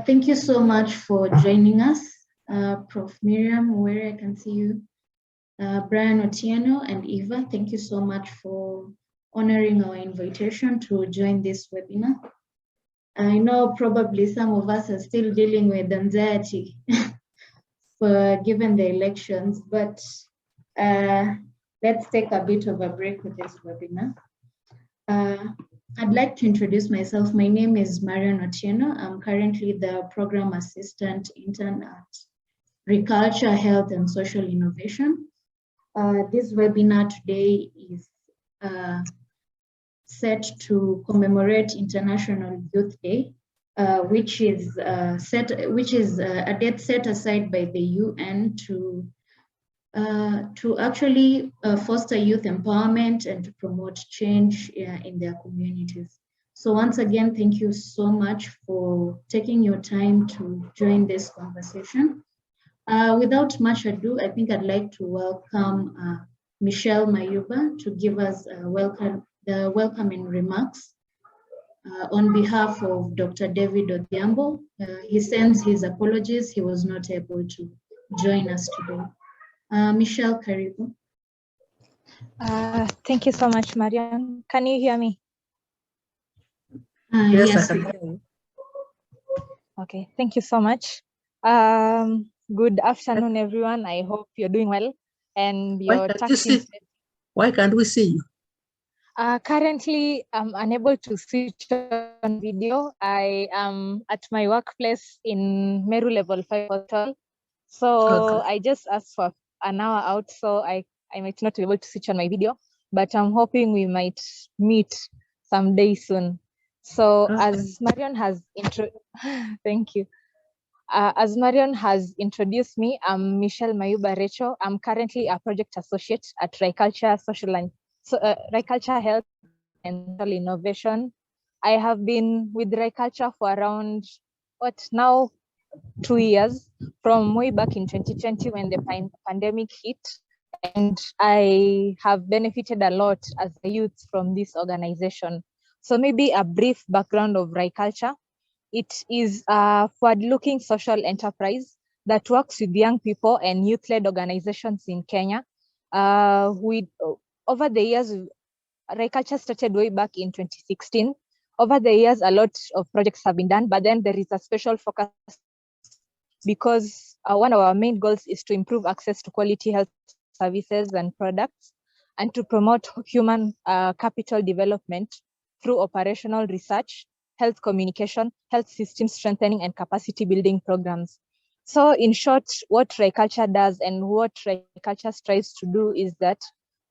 Thank you so much for joining us, Prof. Miriam, where I can see you, Brian Otieno and Eva. Thank you so much for honoring our invitation to join this webinar. I know probably some of us are still dealing with anxiety given the elections, but let's take a bit of a break with this webinar. I'd like to introduce myself. My name is Marian Otieno. I'm currently the Program Assistant Intern at Ryculture, Health and Social Innovation. This webinar today is set to commemorate International Youth Day, which is a date set aside by the UN to actually foster youth empowerment and to promote change in their communities. So once again, thank you so much for taking your time to join this conversation. Without much ado, I think I'd like to welcome Michelle Mayuba to give us the welcoming remarks on behalf of Dr. David Odhiambo. He sends his apologies. He was not able to join us today. Michelle, karibu. Thank you so much, Marian. Can you hear me? Yes. Okay, thank you so much. Good afternoon, everyone. I hope you're doing well. And your why can't we see you? Currently, I'm unable to switch on video. I am at my workplace in Meru Level 5 Hotel. So okay. I just asked for an hour out, so I might not be able to switch on my video, but I'm hoping we might meet someday soon. So okay. As Marion has thank you. As Marion has introduced me, I'm Michelle Mayuba Rachel. I'm currently a project associate at Ryculture Ryculture Health and Social Innovation. I have been with Ryculture for around 2 years, from way back in 2020 when the pandemic hit, and I have benefited a lot as a youth from this organization. So maybe a brief background of Ryculture. It is a forward-looking social enterprise that works with young people and youth-led organizations in Kenya. Over the years, Ryculture started way back in 2016. Over the years, a lot of projects have been done, but then there is a special focus because one of our main goals is to improve access to quality health services and products and to promote human capital development through operational research, health communication, health system strengthening, and capacity building programs. So in short, what Ryculture does and what Ryculture strives to do is that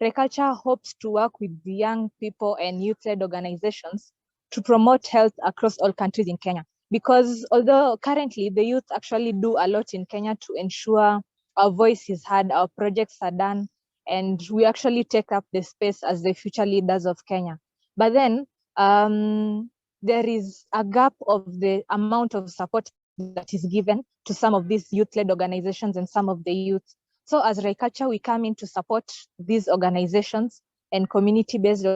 Ryculture hopes to work with the young people and youth-led organizations to promote health across all countries in Kenya. Because although currently the youth actually do a lot in Kenya to ensure our voice is heard, our projects are done, and we actually take up the space as the future leaders of Kenya. But then there is a gap of the amount of support that is given to some of these youth-led organizations and some of the youth. So as Ryculture, we come in to support these organizations and community-based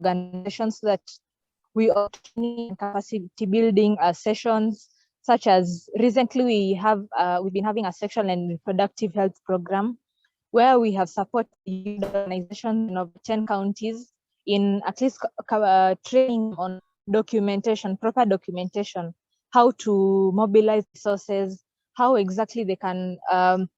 organizations so that we are training capacity building sessions, such as recently we've been having a sexual and reproductive health program where we have supported organizations in over 10 counties in at least training on documentation, proper documentation, how to mobilize resources, how exactly they can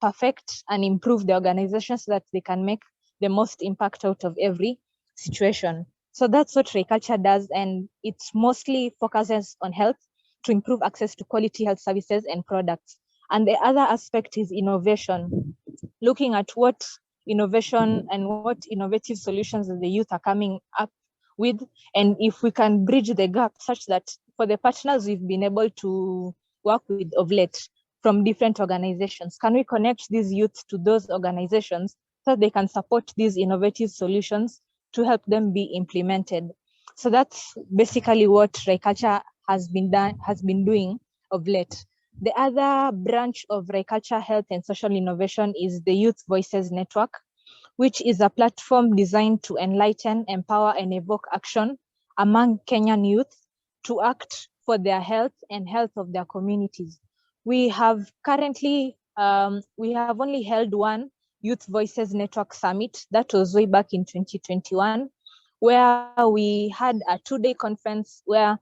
perfect and improve the organization so that they can make the most impact out of every situation. So that's what Ryculture does, and it mostly focuses on health to improve access to quality health services and products. And the other aspect is innovation, looking at what innovation and what innovative solutions that the youth are coming up with, and if we can bridge the gap such that for the partners we've been able to work with of late from different organizations, can we connect these youths to those organizations so that they can support these innovative solutions to help them be implemented? So that's basically what Ryculture has been doing of late. The other branch of Ryculture Health and Social Innovation is the Youth Voices Network, which is a platform designed to enlighten, empower, and evoke action among Kenyan youth to act for their health and health of their communities. We have currently, we have only held one Youth Voices Network Summit. That was way back in 2021, where we had a 2-day conference where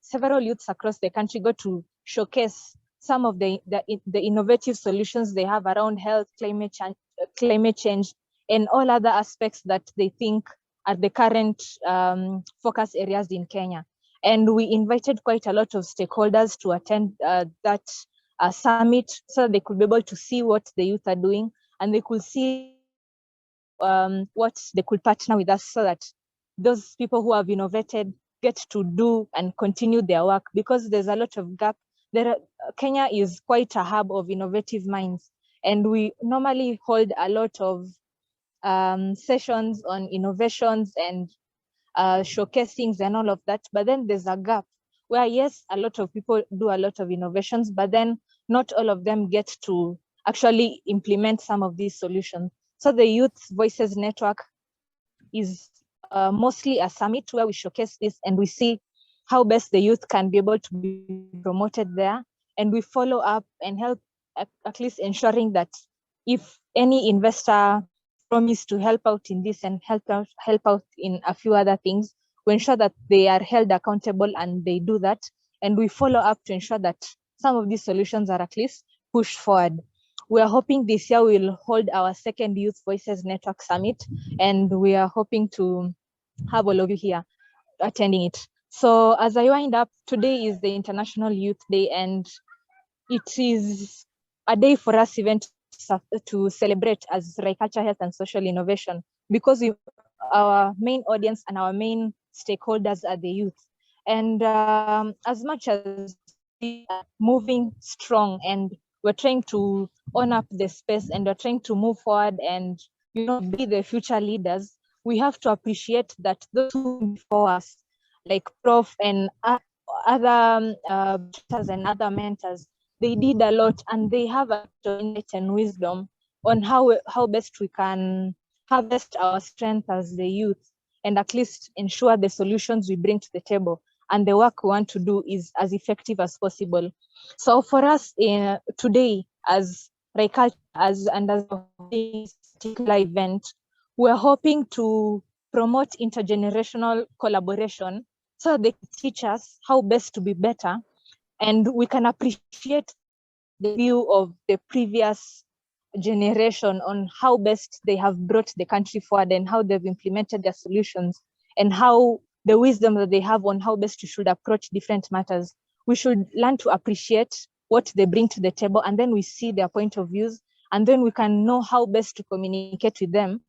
several youths across the country got to showcase some of the innovative solutions they have around health, climate change, and all other aspects that they think are the current focus areas in Kenya. And we invited quite a lot of stakeholders to attend that summit, so they could be able to see what the youth are doing, and they could see what they could partner with us, so that those people who have innovated get to do and continue their work, because there's a lot of gap. Kenya is quite a hub of innovative minds, and we normally hold a lot of sessions on innovations and showcasings and all of that, but then there's a gap where, yes, a lot of people do a lot of innovations, but then not all of them get to actually implement some of these solutions. So the Youth Voices Network is mostly a summit where we showcase this and we see how best the youth can be able to be promoted there. And we follow up and help at least ensuring that if any investor promise to help out in this and help out in a few other things, we ensure that they are held accountable and they do that. And we follow up to ensure that some of these solutions are at least pushed forward. We are hoping this year we will hold our second Youth Voices Network Summit, and we are hoping to have all of you here attending it. So as I wind up, today is the International Youth Day, and it is a day for us even to celebrate as Ryculture Health and Social Innovation, because our main audience and our main stakeholders are the youth. And as much as we are moving strong and we're trying to own up the space and we're trying to move forward and be the future leaders, we have to appreciate that those who before us, like Prof and other tutors and other mentors, they did a lot, and they have a insight and wisdom on how best we can harvest our strength as the youth, and at least ensure the solutions we bring to the table and the work we want to do is as effective as possible. So for us today, as Ryculture, as this particular event, we're hoping to promote intergenerational collaboration so they can teach us how best to be better, and we can appreciate the view of the previous generation on how best they have brought the country forward and how they've implemented their solutions and how the wisdom that they have on how best you should approach different matters. We should learn to appreciate what they bring to the table, and then we see their point of views, and then we can know how best to communicate with them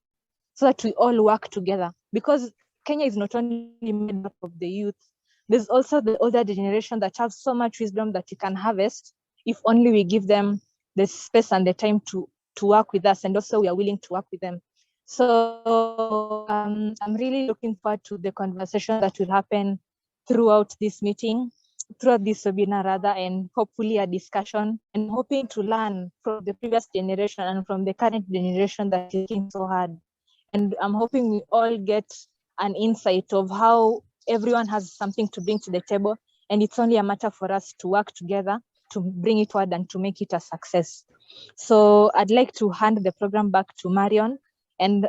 so that we all work together. Because Kenya is not only made up of the youth, there's also the older generation that have so much wisdom that you can harvest if only we give them the space and the time to work with us, and also we are willing to work with them. So I'm really looking forward to the conversation that will happen throughout this meeting, throughout this webinar rather, and hopefully a discussion, and hoping to learn from the previous generation and from the current generation that is working so hard. And I'm hoping we all get an insight of how everyone has something to bring to the table, and it's only a matter for us to work together to bring it forward and to make it a success. So I'd like to hand the program back to Marion, and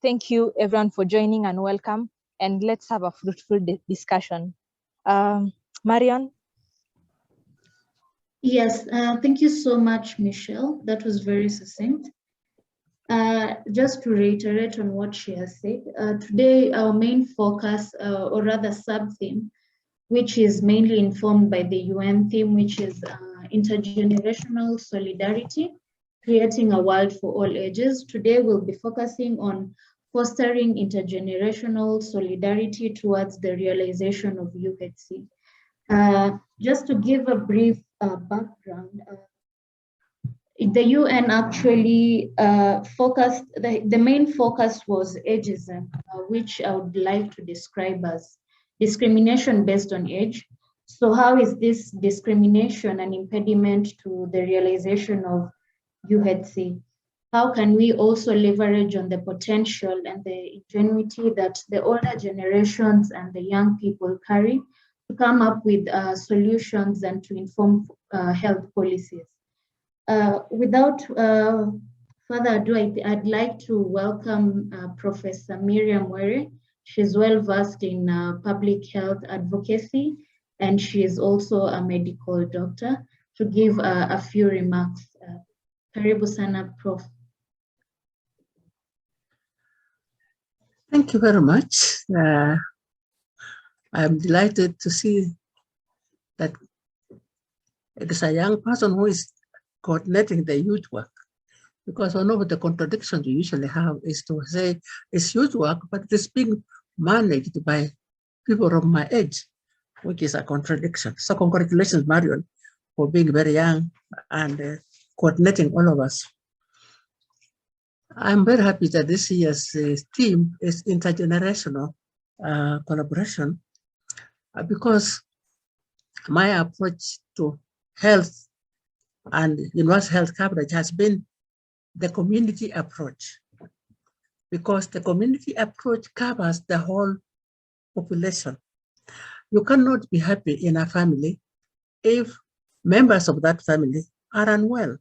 thank you everyone for joining and welcome, and let's have a fruitful discussion. Marion? Yes, thank you so much, Michelle. That was very succinct. Just to reiterate on what she has said, today our main focus, or rather sub-theme, which is mainly informed by the UN theme, which is intergenerational solidarity, creating a world for all ages. Today we'll be focusing on fostering intergenerational solidarity towards the realization of UHC. Just to give a brief background, the UN actually focused, the main focus was ageism, which I would like to describe as discrimination based on age. So how is this discrimination an impediment to the realization of UHC? How can we also leverage on the potential and the ingenuity that the older generations and the young people carry to come up with solutions and to inform health policies. Without further ado, I'd like to welcome Professor Miriam Were. She's well versed in public health advocacy, and she is also a medical doctor, to give a few remarks. Karibu sana, Prof. Thank you very much. I'm delighted to see that it is a young person who is coordinating the youth work, because one of the contradictions we usually have is to say it's youth work, but it is being managed by people of my age, which is a contradiction. So congratulations, Marion, for being very young and coordinating all of us. I'm very happy that this year's theme is intergenerational collaboration, because my approach to health and universal health coverage has been the community approach, because the community approach covers the whole population. You cannot be happy in a family if members of that family are unwell,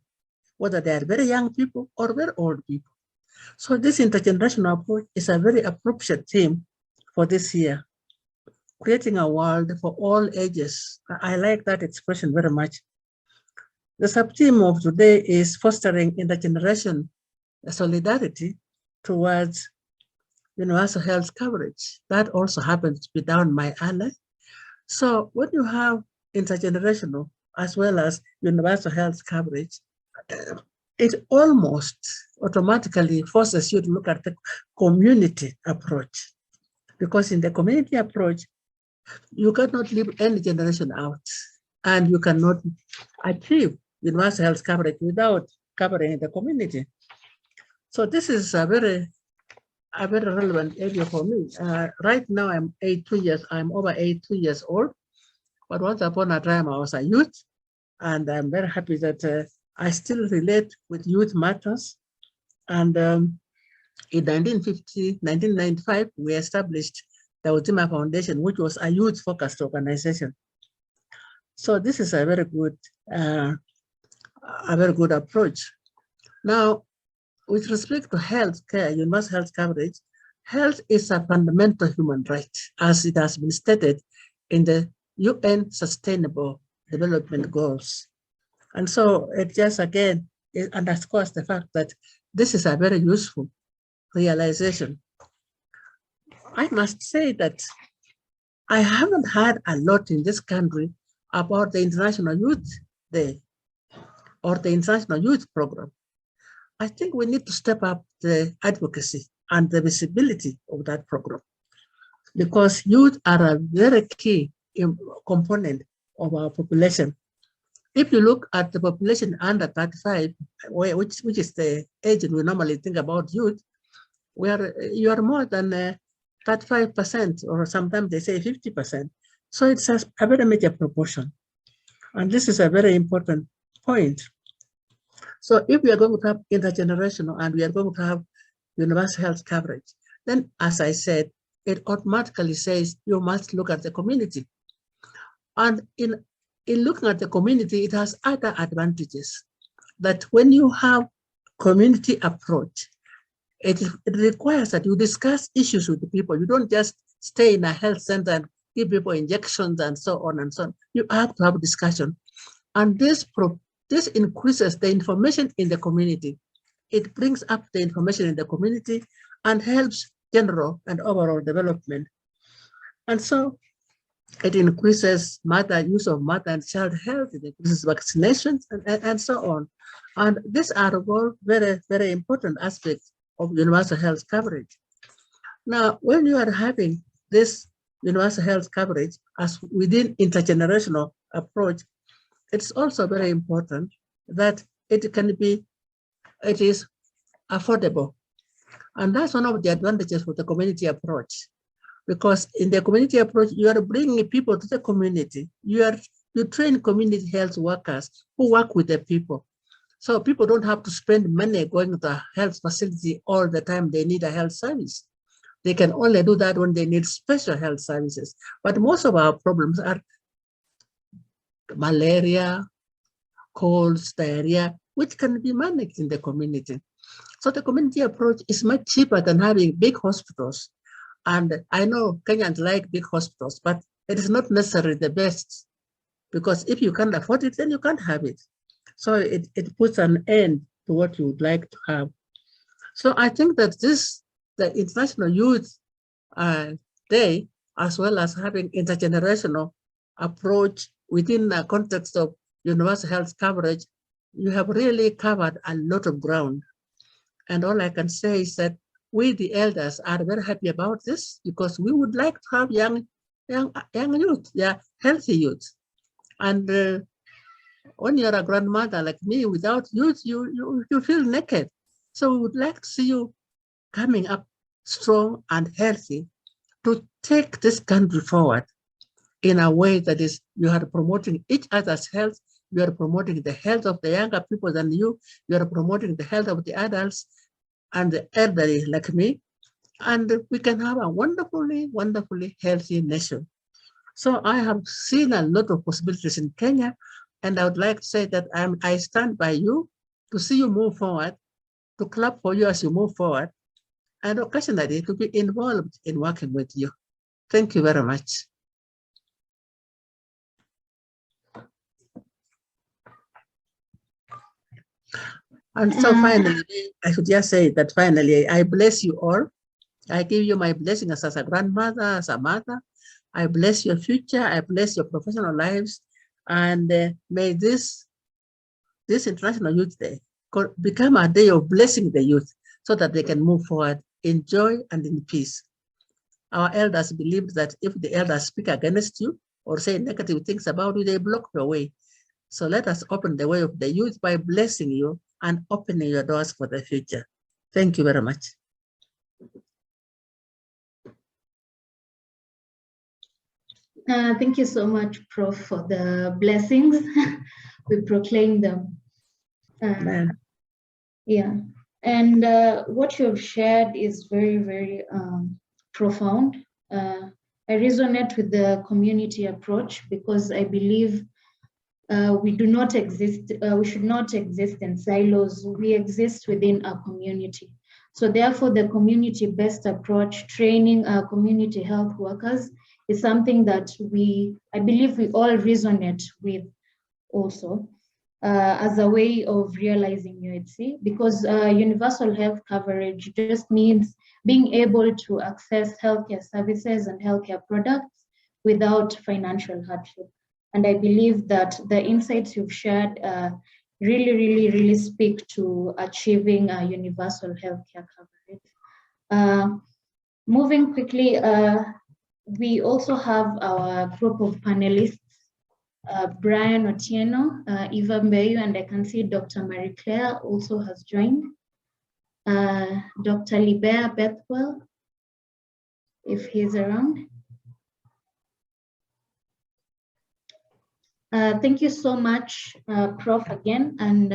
whether they are very young people or very old people. So this intergenerational approach is a very appropriate theme for this year, creating a world for all ages. I like that expression very much. The sub-theme of today is fostering intergenerational solidarity towards universal health coverage. That also happens to be down my alley. So when you have intergenerational as well as universal health coverage, it almost automatically forces you to look at the community approach, because in the community approach, you cannot leave any generation out, and you cannot achieve universal health coverage without covering the community. So this is a very relevant area for me. Right now, I'm over 82 years old, but once upon a time I was a youth, and I'm very happy that I still relate with youth matters. And in 1995, we established the Uzima Foundation, which was a youth-focused organization. So this is a very good approach. Now, with respect to health care, universal health coverage, health is a fundamental human right, as it has been stated in the UN Sustainable Development Goals. And so it just, again, it underscores the fact that this is a very useful realization. I must say that I haven't heard a lot in this country about the International Youth Day or the International Youth Program. I think we need to step up the advocacy and the visibility of that program, because youth are a very key component of our population. If you look at the population under 35, which is the age we normally think about youth, you are more than 35%, or sometimes they say 50%. So it's a very major proportion. And this is a very important point. So if we are going to have intergenerational and we are going to have universal health coverage, then as I said, it automatically says you must look at the community. And in looking at the community, it has other advantages, that when you have community approach, it requires that you discuss issues with the people. You don't just stay in a health center and give people injections and so on and so on. You have to have a discussion. And this increases the information in the community. It brings up the information in the community and helps general and overall development. And so it increases use of mother and child health, it increases vaccinations and so on. And these are all very, very important aspects of universal health coverage. Now, when you are having this universal health coverage as within intergenerational approach, it's also very important that it is affordable. And that's one of the advantages of the community approach, because in the community approach, you are bringing people to the community. You train community health workers who work with the people. So people don't have to spend money going to a health facility all the time they need a health service. They can only do that when they need special health services. But most of our problems are malaria, colds, diarrhea, which can be managed in the community. So the community approach is much cheaper than having big hospitals. And I know Kenyans like big hospitals, but it is not necessarily the best, because if you can't afford it, then you can't have it. So it puts an end to what you would like to have. So I think that the International Youth Day, as well as having intergenerational approach within the context of universal health coverage, you have really covered a lot of ground. And all I can say is that we, the elders, are very happy about this, because we would like to have young youth, healthy youth. And when you're a grandmother like me, without youth, you feel naked. So we would like to see you coming up strong and healthy to take this country forward in a way that is, you are promoting each other's health, you are promoting the health of the younger people than you are promoting the health of the adults and the elderly like me, and we can have a wonderfully, wonderfully healthy nation. So I have seen a lot of possibilities in Kenya, and I would like to say that I stand by you to see you move forward, to clap for you as you move forward, and occasionally to be involved in working with you. Thank you very much. And so finally, I should just say that finally, I bless you all. I give you my blessings as a grandmother, as a mother. I bless your future. I bless your professional lives. And may this International Youth Day become a day of blessing the youth so that they can move forward in joy and in peace. Our elders believe that if the elders speak against you or say negative things about you, they block your way. So let us open the way of the youth by blessing you and opening your doors for the future. Thank you very much. Thank you so much, Prof, for the blessings. We proclaim them. Yeah, and what you have shared is very, very profound. I resonate with the community approach because I believe we do not exist, we should not exist in silos. We exist within a community. So therefore, the community-based approach, training our community health workers, is something that I believe we all resonate with also as a way of realizing UHC, because universal health coverage just means being able to access healthcare services and healthcare products without financial hardship. And I believe that the insights you've shared really speak to achieving universal healthcare coverage. Moving quickly, we also have our group of panelists, Brian Otieno, Eva Mbeyu, and I can see Dr. Marie Claire also has joined. Dr. Libert Bethwell, if he's around. Thank you so much, Prof, again. And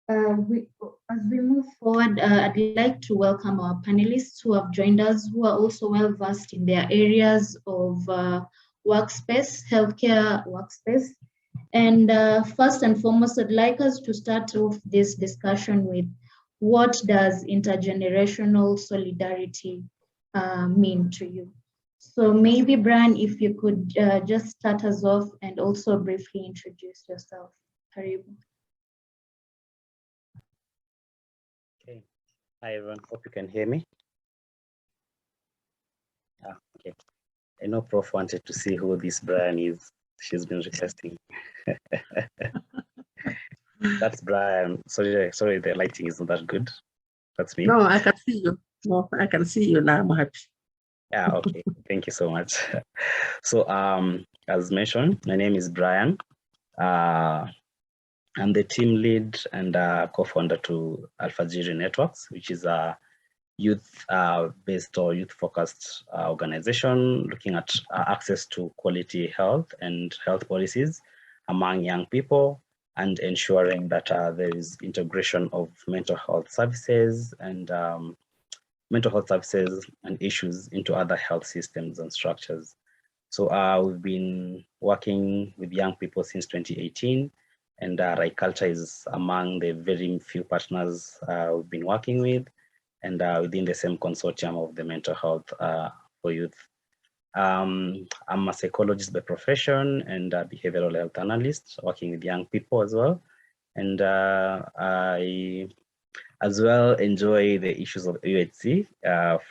as we move forward, I'd like to welcome our panelists who have joined us, who are also well-versed in their areas of workspace, healthcare workspace. And first and foremost, I'd like us to start off this discussion with what does intergenerational solidarity mean to you? So maybe, Brian, if you could just start us off and also briefly introduce yourself. Karibu. Okay. Hi, everyone. Hope you can hear me. Okay. I know Prof wanted to see who this Brian is. She's been requesting. That's Brian. Sorry, the lighting isn't that good. That's me. No, I can see you. No, I can see you now. I'm happy. Yeah, okay. Thank you so much. So, as mentioned, my name is Brian. I'm the team lead and co-founder to Alfajiri Networks, which is a youth-based or youth-focused organization looking at access to quality health and health policies among young people and ensuring that there is integration of mental health services and mental health services and issues into other health systems and structures. So we've been working with young people since 2018, and Ryculture is among the very few partners we've been working with, and within the same consortium of the mental health for youth. I'm a psychologist by profession and a behavioral health analyst working with young people as well. And I as well enjoy the issues of UHC.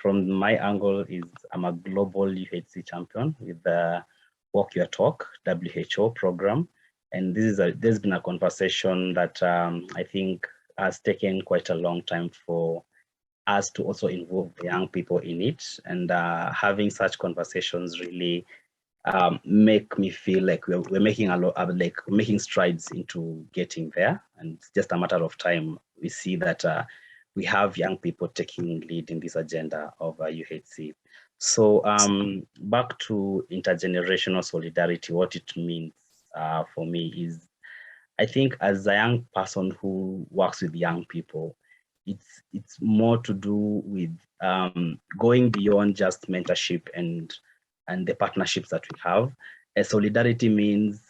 From my angle is I'm a global UHC champion with the Walk Your Talk WHO program. And there's been a conversation that I think has taken quite a long time for us to also involve young people in it. And having such conversations really make me feel like we're making a lot of making strides into getting there, and it's just a matter of time. We see that we have young people taking lead in this agenda of UHC. So back to intergenerational solidarity, what it means for me is, I think as a young person who works with young people, it's more to do with going beyond just mentorship and the partnerships that we have. Solidarity means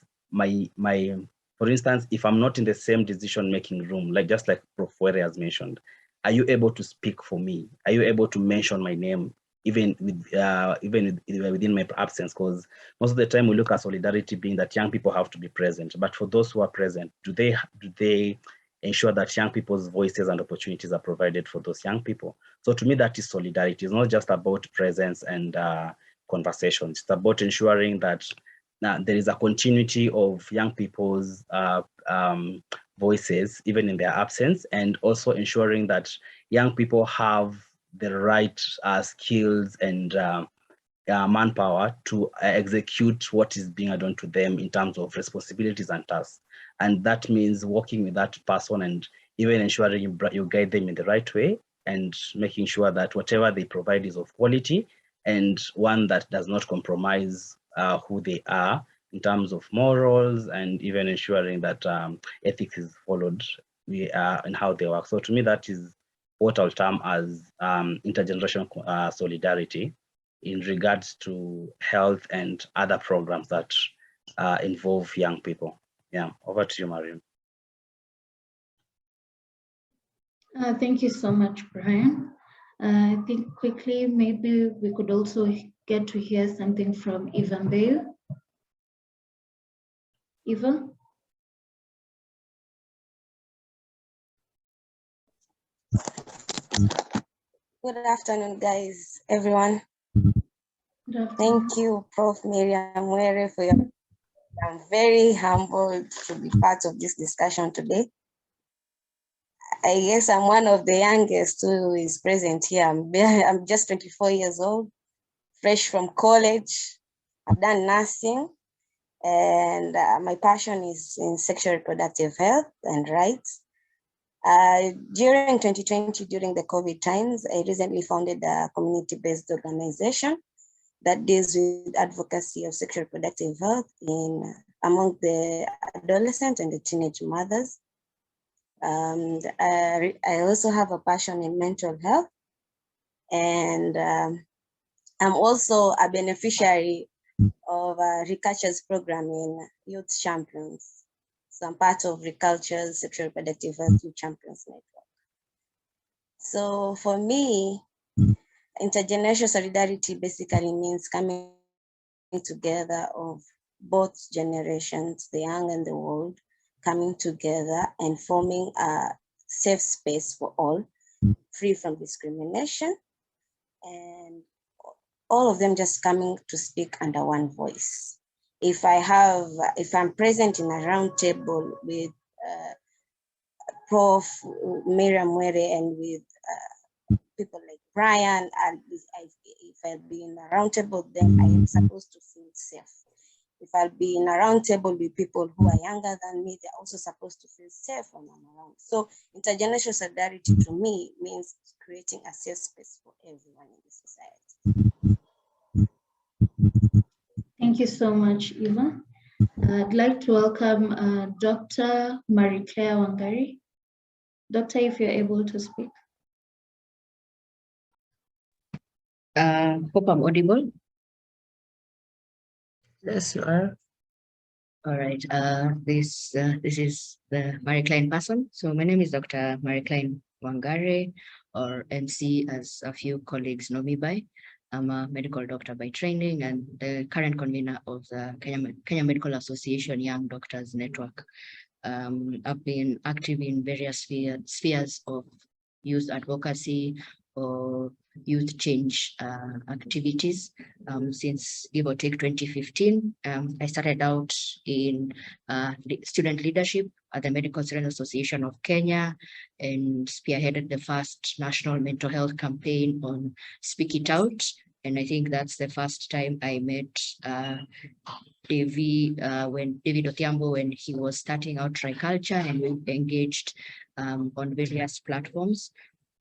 for instance, if I'm not in the same decision-making room, just like Prof. Were has mentioned, are you able to speak for me? Are you able to mention my name even within my absence? Because most of the time we look at solidarity being that young people have to be present, but for those who are present, do they ensure that young people's voices and opportunities are provided for those young people? So to me, that is solidarity. It's not just about presence and conversations. It's about ensuring that there is a continuity of young people's voices, even in their absence, and also ensuring that young people have the right skills and manpower to execute what is being done to them in terms of responsibilities and tasks. And that means working with that person and even ensuring you guide them in the right way and making sure that whatever they provide is of quality and one that does not compromise who they are in terms of morals, and even ensuring that ethics is followed in how they work. So to me, that is what I'll term as intergenerational solidarity in regards to health and other programs that involve young people. Yeah, over to you, Mariam. Thank you so much, Brian. I think quickly, maybe we could also get to hear something from Eva Mbeu. Eva? Good afternoon, guys, everyone. Good afternoon. Thank you, Prof. Miriam Were, for your. I'm very humbled to be part of this discussion today. I guess I'm one of the youngest who is present here. I'm just 24 years old, fresh from college. I've done nursing, and my passion is in sexual reproductive health and rights. During 2020, during the COVID times, I recently founded a community-based organization that deals with advocacy of sexual reproductive health among the adolescent and the teenage mothers. I also have a passion in mental health, and I'm also a beneficiary of Ryculture's program in Youth Champions. So I'm part of Ryculture's Sexual Reproductive Health Youth Champions Network. So for me, intergenerational solidarity basically means coming together of both generations, the young and the old, coming together and forming a safe space for all, free from discrimination, and all of them just coming to speak under one voice. If I'm present in a round table with Prof. Miriam Were and with people like Brian, and if I'll be in a round table, then I am supposed to feel safe. If I'll be in a round table with people who are younger than me, they're also supposed to feel safe when I'm around. So intergenerational solidarity to me means creating a safe space for everyone in the society. Thank you so much, Eva. I'd like to welcome Dr. Marie-Claire Wangari. Doctor, if you're able to speak. Hope I'm audible. Yes, you are. All right. This is the Marie Klein person. So my name is Dr. Marie Klein Wangare, or MC, as a few colleagues know me by. I'm a medical doctor by training and the current convener of the Kenya Medical Association Young Doctors Network. I've been active in various spheres of youth advocacy or youth change activities since give or take 2015. I started out in student leadership at the Medical Student Association of Kenya and spearheaded the first national mental health campaign on Speak It Out. And I think that's the first time I met David Odhiambo when he was starting out Ryculture, and we engaged on various platforms.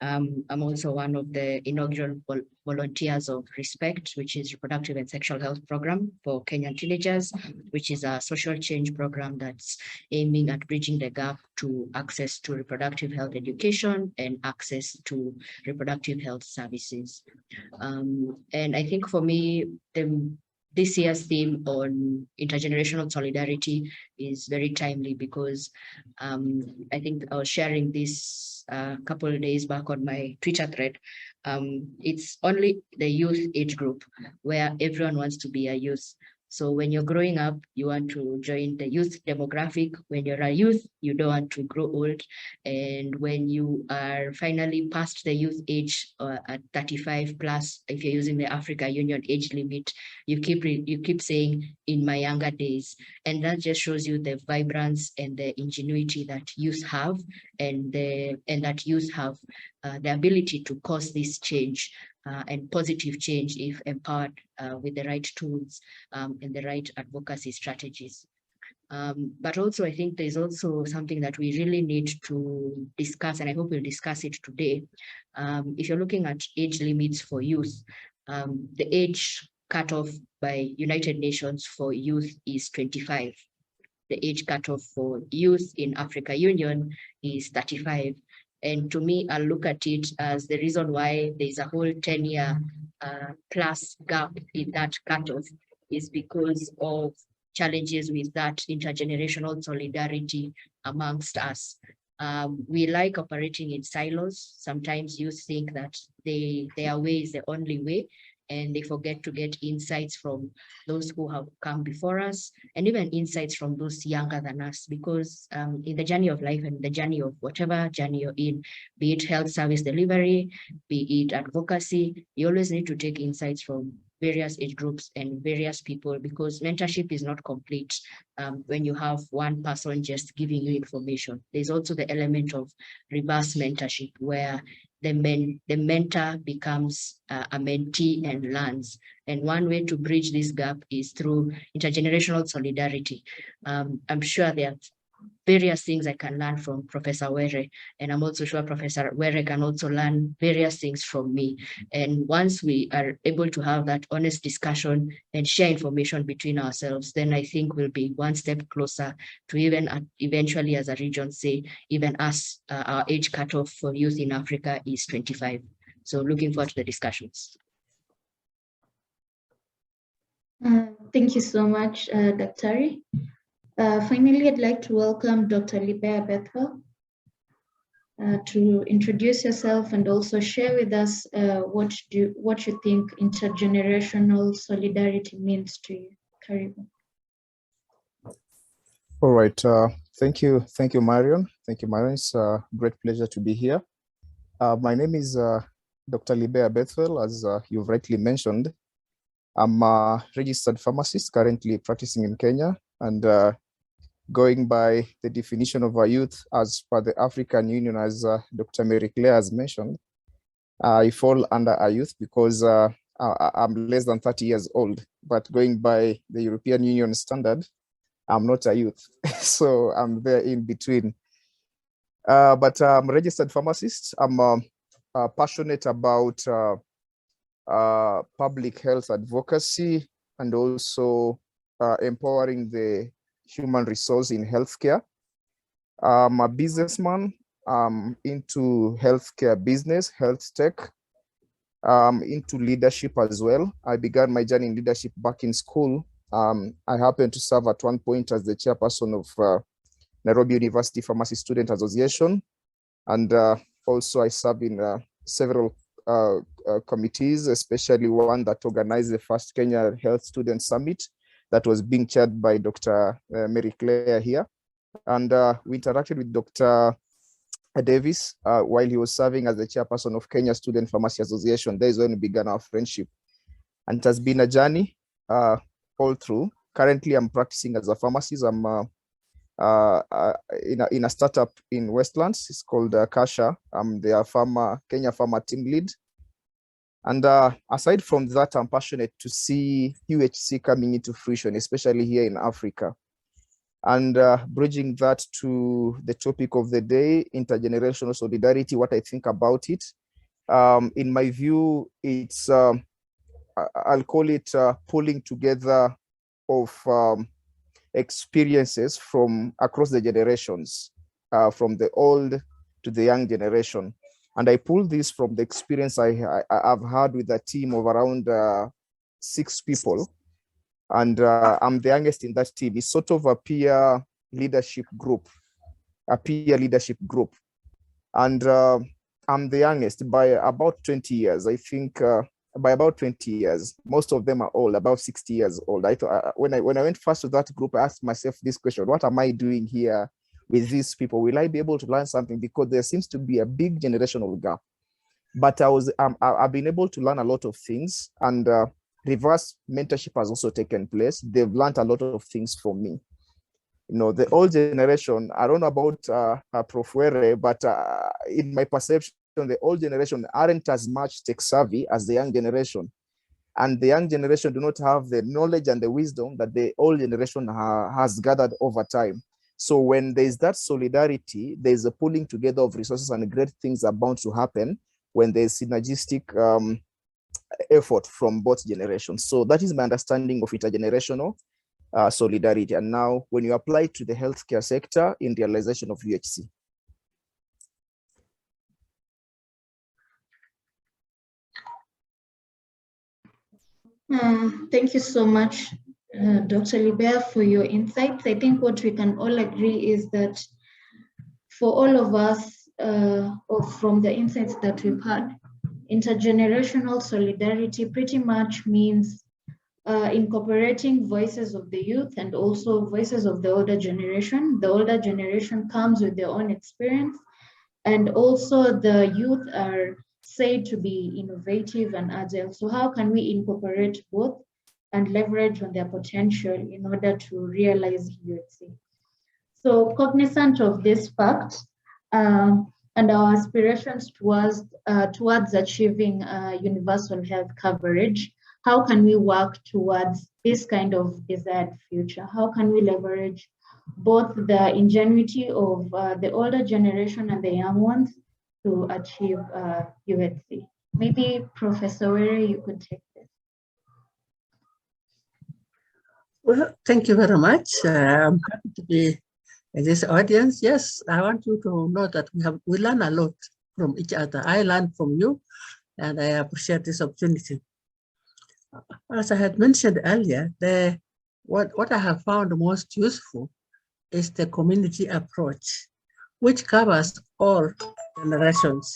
I'm also one of the inaugural volunteers of Respect, which is reproductive and sexual health program for Kenyan teenagers, which is a social change program that's aiming at bridging the gap to access to reproductive health education and access to reproductive health services. And I think for me, this year's theme on intergenerational solidarity is very timely because I think I was sharing this a couple of days back on my Twitter thread. It's only the youth age group where everyone wants to be a youth. So when you're growing up, you want to join the youth demographic. When you're a youth, you don't want to grow old. And when you are finally past the youth age at 35 plus, if you're using the Africa Union age limit, you keep saying in my younger days. And that just shows you the vibrance and the ingenuity that youth have, and that youth have the ability to cause this change and positive change if empowered with the right tools and the right advocacy strategies. But also, I think there's also something that we really need to discuss, and I hope we'll discuss it today. If you're looking at age limits for youth, the age cutoff by United Nations for youth is 25. The age cutoff for youth in Africa Union is 35. And to me, I look at it as the reason why there's a whole 10-year plus gap in that cutoff is because of challenges with that intergenerational solidarity amongst us. We like operating in silos. Sometimes you think that their way is the only way, and they forget to get insights from those who have come before us, and even insights from those younger than us, because in the journey of life and the journey of whatever journey you're in, be it health service delivery, be it advocacy, you always need to take insights from various age groups and various people, because mentorship is not complete when you have one person just giving you information. There's also the element of reverse mentorship, where the mentor becomes a mentee and learns. And one way to bridge this gap is through intergenerational solidarity. I'm sure there are various things I can learn from Professor Were, and I'm also sure Professor Were can also learn various things from me. And once we are able to have that honest discussion and share information between ourselves, then I think we'll be one step closer to even eventually, as a region, say, even us, our age cutoff for youth in Africa is 25. So looking forward to the discussions. Thank you so much, Dr. Finally, I'd like to welcome Dr. Libea Bethel to introduce yourself and also share with us what you think intergenerational solidarity means to you. Karibu. All right. Thank you, Marion. Thank you, Marion. It's a great pleasure to be here. My name is Dr. Libea Bethel, as you've rightly mentioned. I'm a registered pharmacist currently practicing in Kenya, and going by the definition of a youth as per the African Union, as Dr. Mary Claire has mentioned, I fall under a youth because I'm less than 30 years old, but going by the European Union standard, I'm not a youth. So I'm there in between. But I'm a registered pharmacist. I'm passionate about public health advocacy and also empowering the human resource in healthcare. I'm a businessman. I'm into healthcare business, health tech. into leadership as well. I began my journey in leadership back in school. I happened to serve at one point as the chairperson of Nairobi University Pharmacy Student Association. And also I served in several committees, especially one that organized the first Kenya Health Student Summit that was being chaired by Dr. Mary Claire here. And we interacted with Dr. Davis while he was serving as the chairperson of Kenya Student Pharmacy Association. There is when we began our friendship. And it has been a journey all through. Currently, I'm practicing as a pharmacist. I'm in a startup in Westlands. It's called Kasha. I'm their Kenya Pharma team lead. And aside from that, I'm passionate to see UHC coming into fruition, especially here in Africa. And bridging that to the topic of the day, intergenerational solidarity, what I think about it. In my view, it's, I'll call it pulling together of experiences from across the generations, from the old to the young generation. And I pull this from the experience I've had with a team of around 6 people. And I'm the youngest in that team. It's sort of a peer leadership group, And I'm the youngest by about 20 years. I think by about 20 years. Most of them are old, about 60 years old. I thought, when I went first to that group, I asked myself this question: what am I doing here with these people? Will I be able to learn something? Because there seems to be a big generational gap. But I've been able to learn a lot of things, and reverse mentorship has also taken place. They've learned a lot of things from me. You know, the old generation, I don't know about Prof. Were, but in my perception, the old generation aren't as much tech savvy as the young generation. And the young generation do not have the knowledge and the wisdom that the old generation has gathered over time. So when there's that solidarity, there's a pulling together of resources, and great things are bound to happen when there's synergistic effort from both generations. So that is my understanding of intergenerational solidarity. And now when you apply to the healthcare sector in realization of UHC. Thank you so much, Dr. Libea, for your insights. I think what we can all agree is that for all of us, or from the insights that we've had, intergenerational solidarity pretty much means incorporating voices of the youth and also voices of the older generation. The older generation comes with their own experience, and also the youth are said to be innovative and agile. So how can we incorporate both and leverage on their potential in order to realize UHC? So cognizant of this fact and our aspirations towards achieving universal health coverage, how can we work towards this kind of desired future? How can we leverage both the ingenuity of the older generation and the young ones to achieve UHC? Maybe Professor Were, you could take this. Well, thank you very much. I'm happy to be in this audience. Yes, I want you to know that we learn a lot from each other. I learned from you, and I appreciate this opportunity. As I had mentioned earlier, what I have found most useful is the community approach, which covers all generations.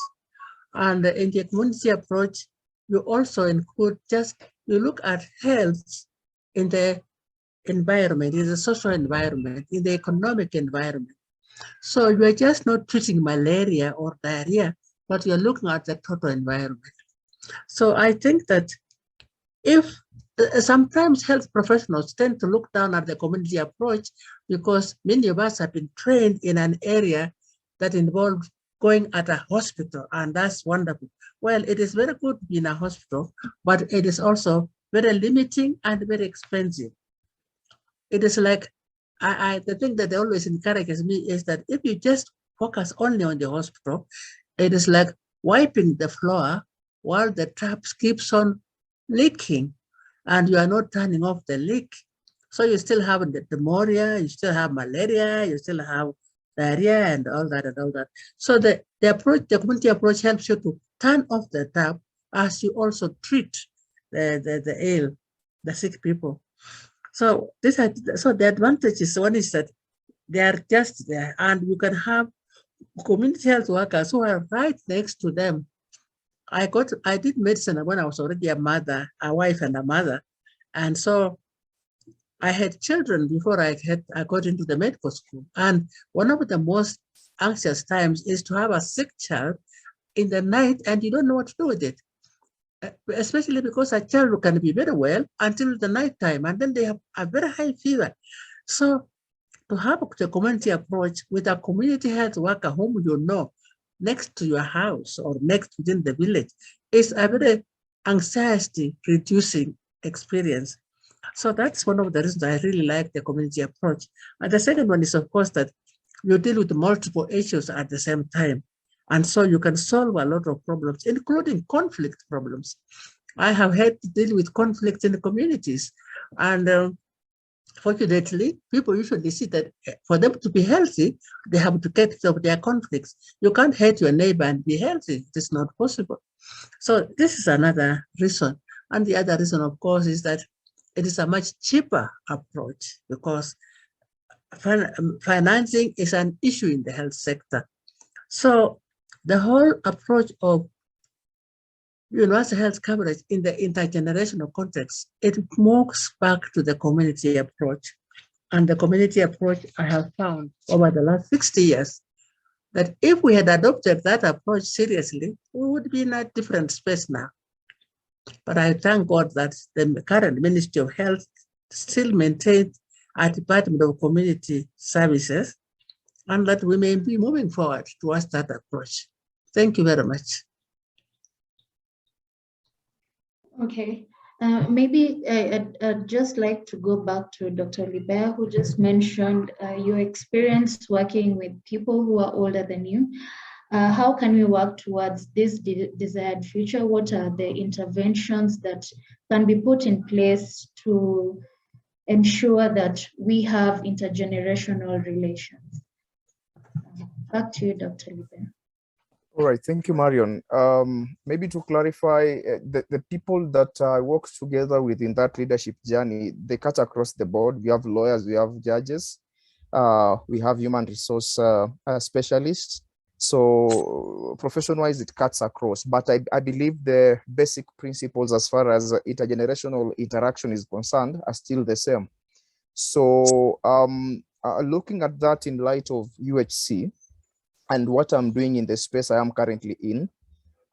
And in the community approach, you also include you look at health in the environment, in the social environment, in the economic environment. So you're just not treating malaria or diarrhea, but you're looking at the total environment. So I think that if sometimes health professionals tend to look down at the community approach because many of us have been trained in an area that involves going at a hospital, and that's wonderful. Well, it is very good to be in a hospital, but it is also very limiting and very expensive. It is like, the thing that always encourages me is that if you just focus only on the hospital, it is like wiping the floor while the tap keeps on leaking and you are not turning off the leak. So you still have the pneumonia, you still have malaria, you still have diarrhea and all that. So the community approach helps you to turn off the tap as you also treat the ill, the sick people. So the advantage is, one is that they are just there, and you can have community health workers who are right next to them. I did medicine when I was already a mother, a wife and a mother. And so I had children before I got into the medical school. And one of the most anxious times is to have a sick child in the night and you don't know what to do with it. Especially because a child can be very well until the night time, and then they have a very high fever. So to have the community approach with a community health worker whom you know next to your house or next within the village is a very anxiety reducing experience. So that's one of the reasons I really like the community approach. And the second one is, of course, that you deal with multiple issues at the same time. And so you can solve a lot of problems, including conflict problems. I have had to deal with conflict in the communities. And fortunately, people usually see that for them to be healthy, they have to get rid of their conflicts. You can't hate your neighbor and be healthy. It is not possible. So this is another reason. And the other reason, of course, is that it is a much cheaper approach because financing is an issue in the health sector. So the whole approach of universal health coverage in the intergenerational context, it moves back to the community approach. And the community approach, I have found over the last 60 years, that if we had adopted that approach seriously, we would be in a different space now. But I thank God that the current Ministry of Health still maintains a Department of Community Services, and that we may be moving forward towards that approach. Thank you very much. Okay, maybe I'd just like to go back to Dr. Libea, who just mentioned your experience working with people who are older than you. How can we work towards this desired future? What are the interventions that can be put in place to ensure that we have intergenerational relations? Back to you, Dr. Libea. All right, thank you, Marion. Maybe to clarify, the people that I work together with in that leadership journey, they cut across the board. We have lawyers, we have judges, we have human resource specialists. So profession-wise, it cuts across. But I believe the basic principles as far as intergenerational interaction is concerned are still the same. So looking at that in light of UHC, and what I'm doing in the space I am currently in,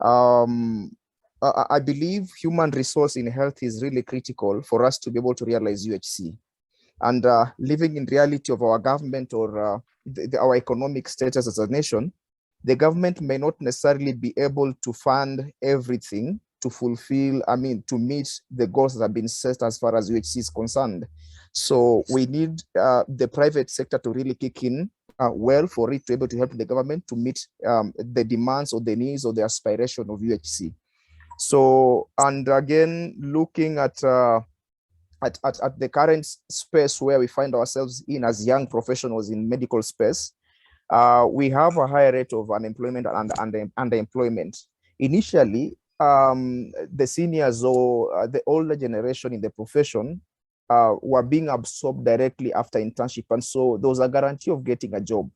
I believe human resource in health is really critical for us to be able to realize UHC. And living in reality of our government or our economic status as a nation, the government may not necessarily be able to fund everything to fulfill, to meet the goals that have been set as far as UHC is concerned. So we need the private sector to really kick in well for it to be able to help the government to meet the demands or the needs or the aspiration of UHC. So, and again, looking at the current space where we find ourselves in as young professionals in medical space, we have a higher rate of unemployment and underemployment. Initially, the seniors or the older generation in the profession were being absorbed directly after internship, and so there was a guarantee of getting a job.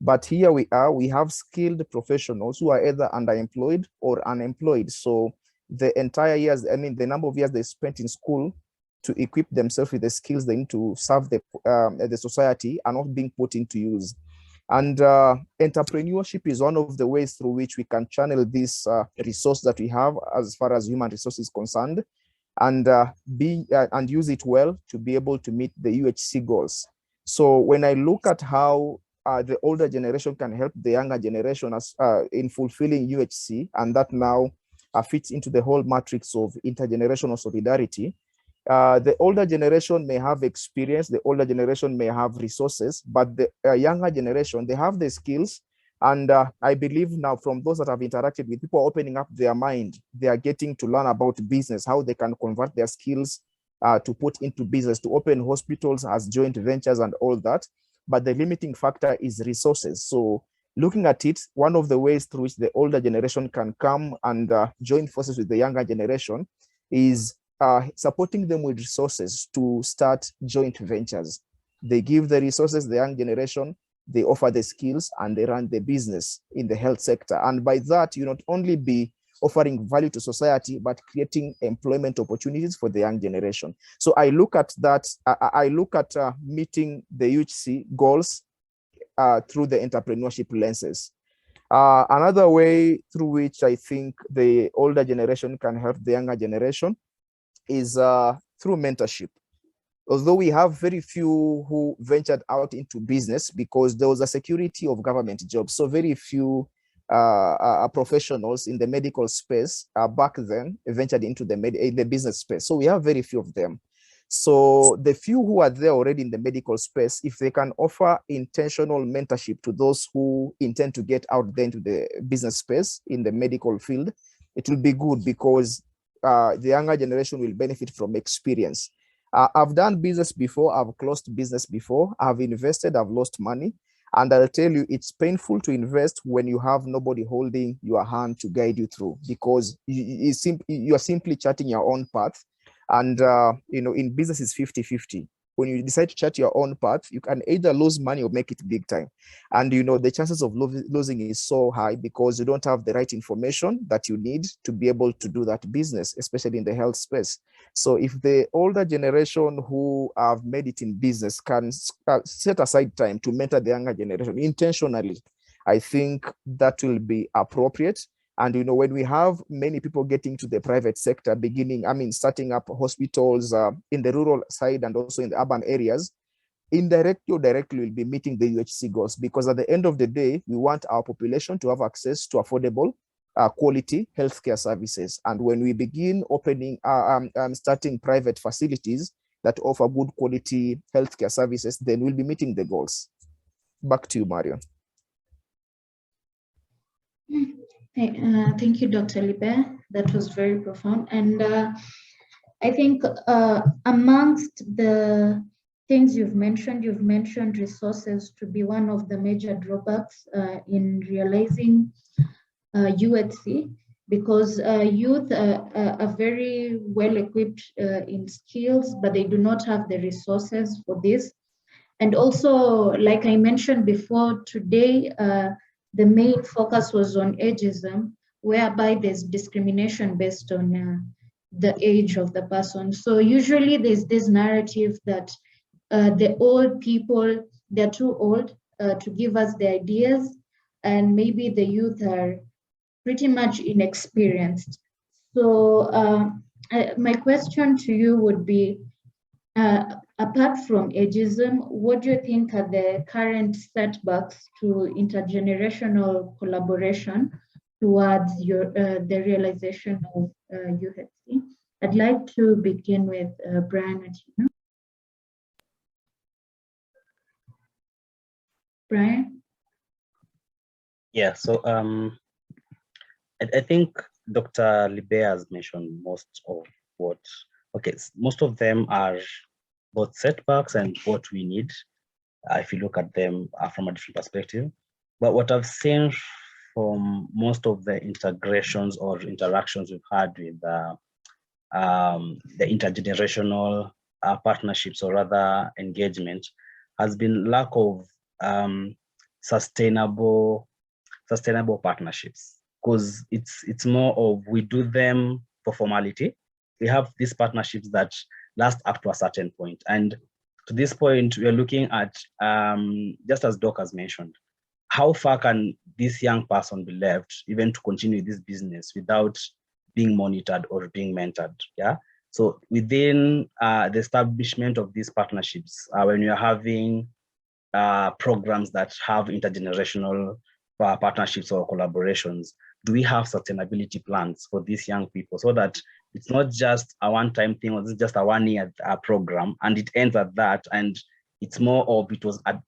But here we have skilled professionals who are either underemployed or unemployed. So the entire years, the number of years they spent in school to equip themselves with the skills they need to serve the society are not being put into use. And entrepreneurship is one of the ways through which we can channel this resource that we have as far as human resources is concerned, and use it well to be able to meet the UHC goals. So when I look at how the older generation can help the younger generation in fulfilling UHC, and that now fits into the whole matrix of intergenerational solidarity, the older generation may have experience, the older generation may have resources, but the younger generation, they have the skills. And I believe now from those that have interacted with people opening up their mind, they are getting to learn about business, how they can convert their skills to put into business, to open hospitals as joint ventures and all that. But the limiting factor is resources. So Looking at it, one of the ways through which the older generation can come and join forces with the younger generation is supporting them with resources to start joint ventures. They give the resources, the young generation, they offer the skills, and they run the business in the health sector. And by that, you not only be offering value to society, but creating employment opportunities for the young generation. So I look at that, I look at meeting the UHC goals through the entrepreneurship lenses. Another way through which I think the older generation can help the younger generation is through mentorship. Although we have very few who ventured out into business because there was a security of government jobs, so very few professionals in the medical space back then ventured into the business space. So we have very few of them. So the few who are there already in the medical space, if they can offer intentional mentorship to those who intend to get out there into the business space in the medical field, it will be good because the younger generation will benefit from experience. I've done business before, I've closed business before, I've invested, I've lost money. And I'll tell you, it's painful to invest when you have nobody holding your hand to guide you through, because you are simply charting your own path. And, in business is 50-50. When you decide to chart your own path, you can either lose money or make it big time. And, the chances of losing is so high because you don't have the right information that you need to be able to do that business, especially in the health space. So if the older generation who have made it in business can set aside time to mentor the younger generation intentionally, I think that will be appropriate. And, when we have many people getting to the private sector, starting up hospitals in the rural side and also in the urban areas, indirectly or directly we'll be meeting the UHC goals, because at the end of the day, we want our population to have access to affordable, quality healthcare services. And when we begin starting private facilities that offer good quality healthcare services, then we'll be meeting the goals. Back to you, Marion. Thank you, Dr. Libe. That was very profound. And I think amongst the things you've mentioned resources to be one of the major drawbacks in realizing UHC, because youth are very well equipped in skills, but they do not have the resources for this. And also, like I mentioned before, today, the main focus was on ageism, whereby there's discrimination based on the age of the person. So usually there's this narrative that the old people, they're too old to give us the ideas, and maybe the youth are pretty much inexperienced. So my question to you would be, apart from ageism, what do you think are the current setbacks to intergenerational collaboration towards the realization of UHC? I'd like to begin with Brian. Brian? Yeah, so I think Dr. Libe has mentioned most of most of them are both setbacks and what we need, if you look at them from a different perspective. But what I've seen from most of the integrations or interactions we've had with the intergenerational partnerships, or rather engagement, has been lack of sustainable partnerships, because it's more of we do them for formality. We have these partnerships that last up to a certain point. And to this point, we are looking at, just as Doc has mentioned, how far can this young person be left even to continue this business without being monitored or being mentored? Yeah. So within the establishment of these partnerships, when you're having programs that have intergenerational partnerships or collaborations, do we have sustainability plans for these young people, so that it's not just a one-time thing, or this is just a one-year program and it ends at that, and it's more of it was like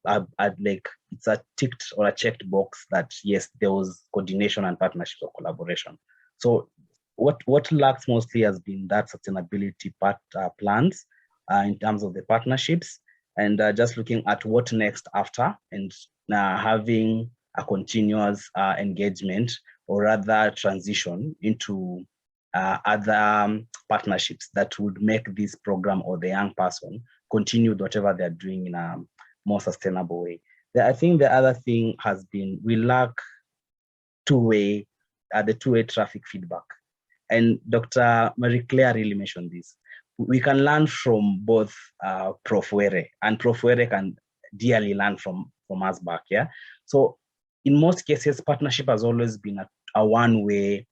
it's a ticked or a checked box that yes, there was coordination and partnership or collaboration. So what lacks mostly has been that sustainability plans in terms of the partnerships, and just looking at what next after, and having a continuous engagement, or rather transition into other partnerships that would make this program or the young person continue whatever they're doing in a more sustainable way. I think the other thing has been, we lack the two-way traffic feedback. And Dr. Marie Claire really mentioned this. We can learn from both Prof. Were, and Prof. Were can dearly learn from us back, yeah? So in most cases, partnership has always been a one-way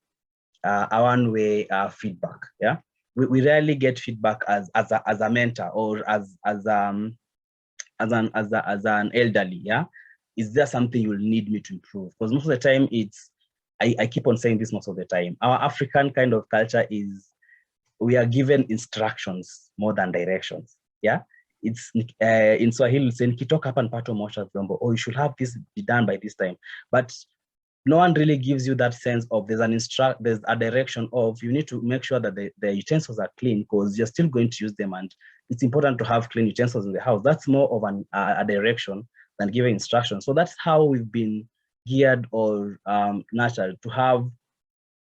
feedback, yeah? We rarely get feedback as a mentor or as an elderly, yeah? Is there something you'll need me to improve? Because most of the time I keep on saying this most of the time. Our African kind of culture is, we are given instructions more than directions. Yeah, it's in Swahili saying nikitoka hapa nipate umeosha vyombo, or you should have this be done by this time. But no one really gives you that sense of there's a direction of you need to make sure that the utensils are clean, because you're still going to use them, and it's important to have clean utensils in the house. That's more of a direction than giving instructions. So that's how we've been geared or nurtured to have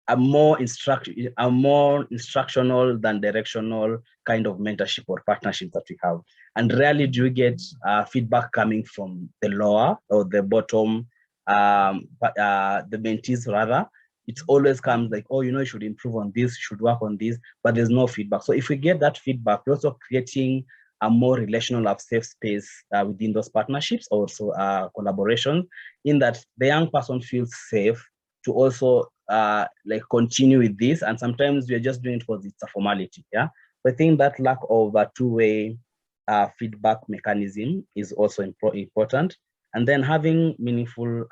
a more instructional than directional kind of mentorship or partnership that we have. And rarely do we get feedback coming from the lower or the bottom, the mentees rather. It always comes like, oh, you should improve on this, you should work on this, but there's no feedback. So if we get that feedback, we're also creating a more relational, safe space within those partnerships, also collaboration, in that the young person feels safe to also continue with this. And sometimes we're just doing it because it's a formality, yeah? But I think that lack of a two-way feedback mechanism is also important. And then having meaningful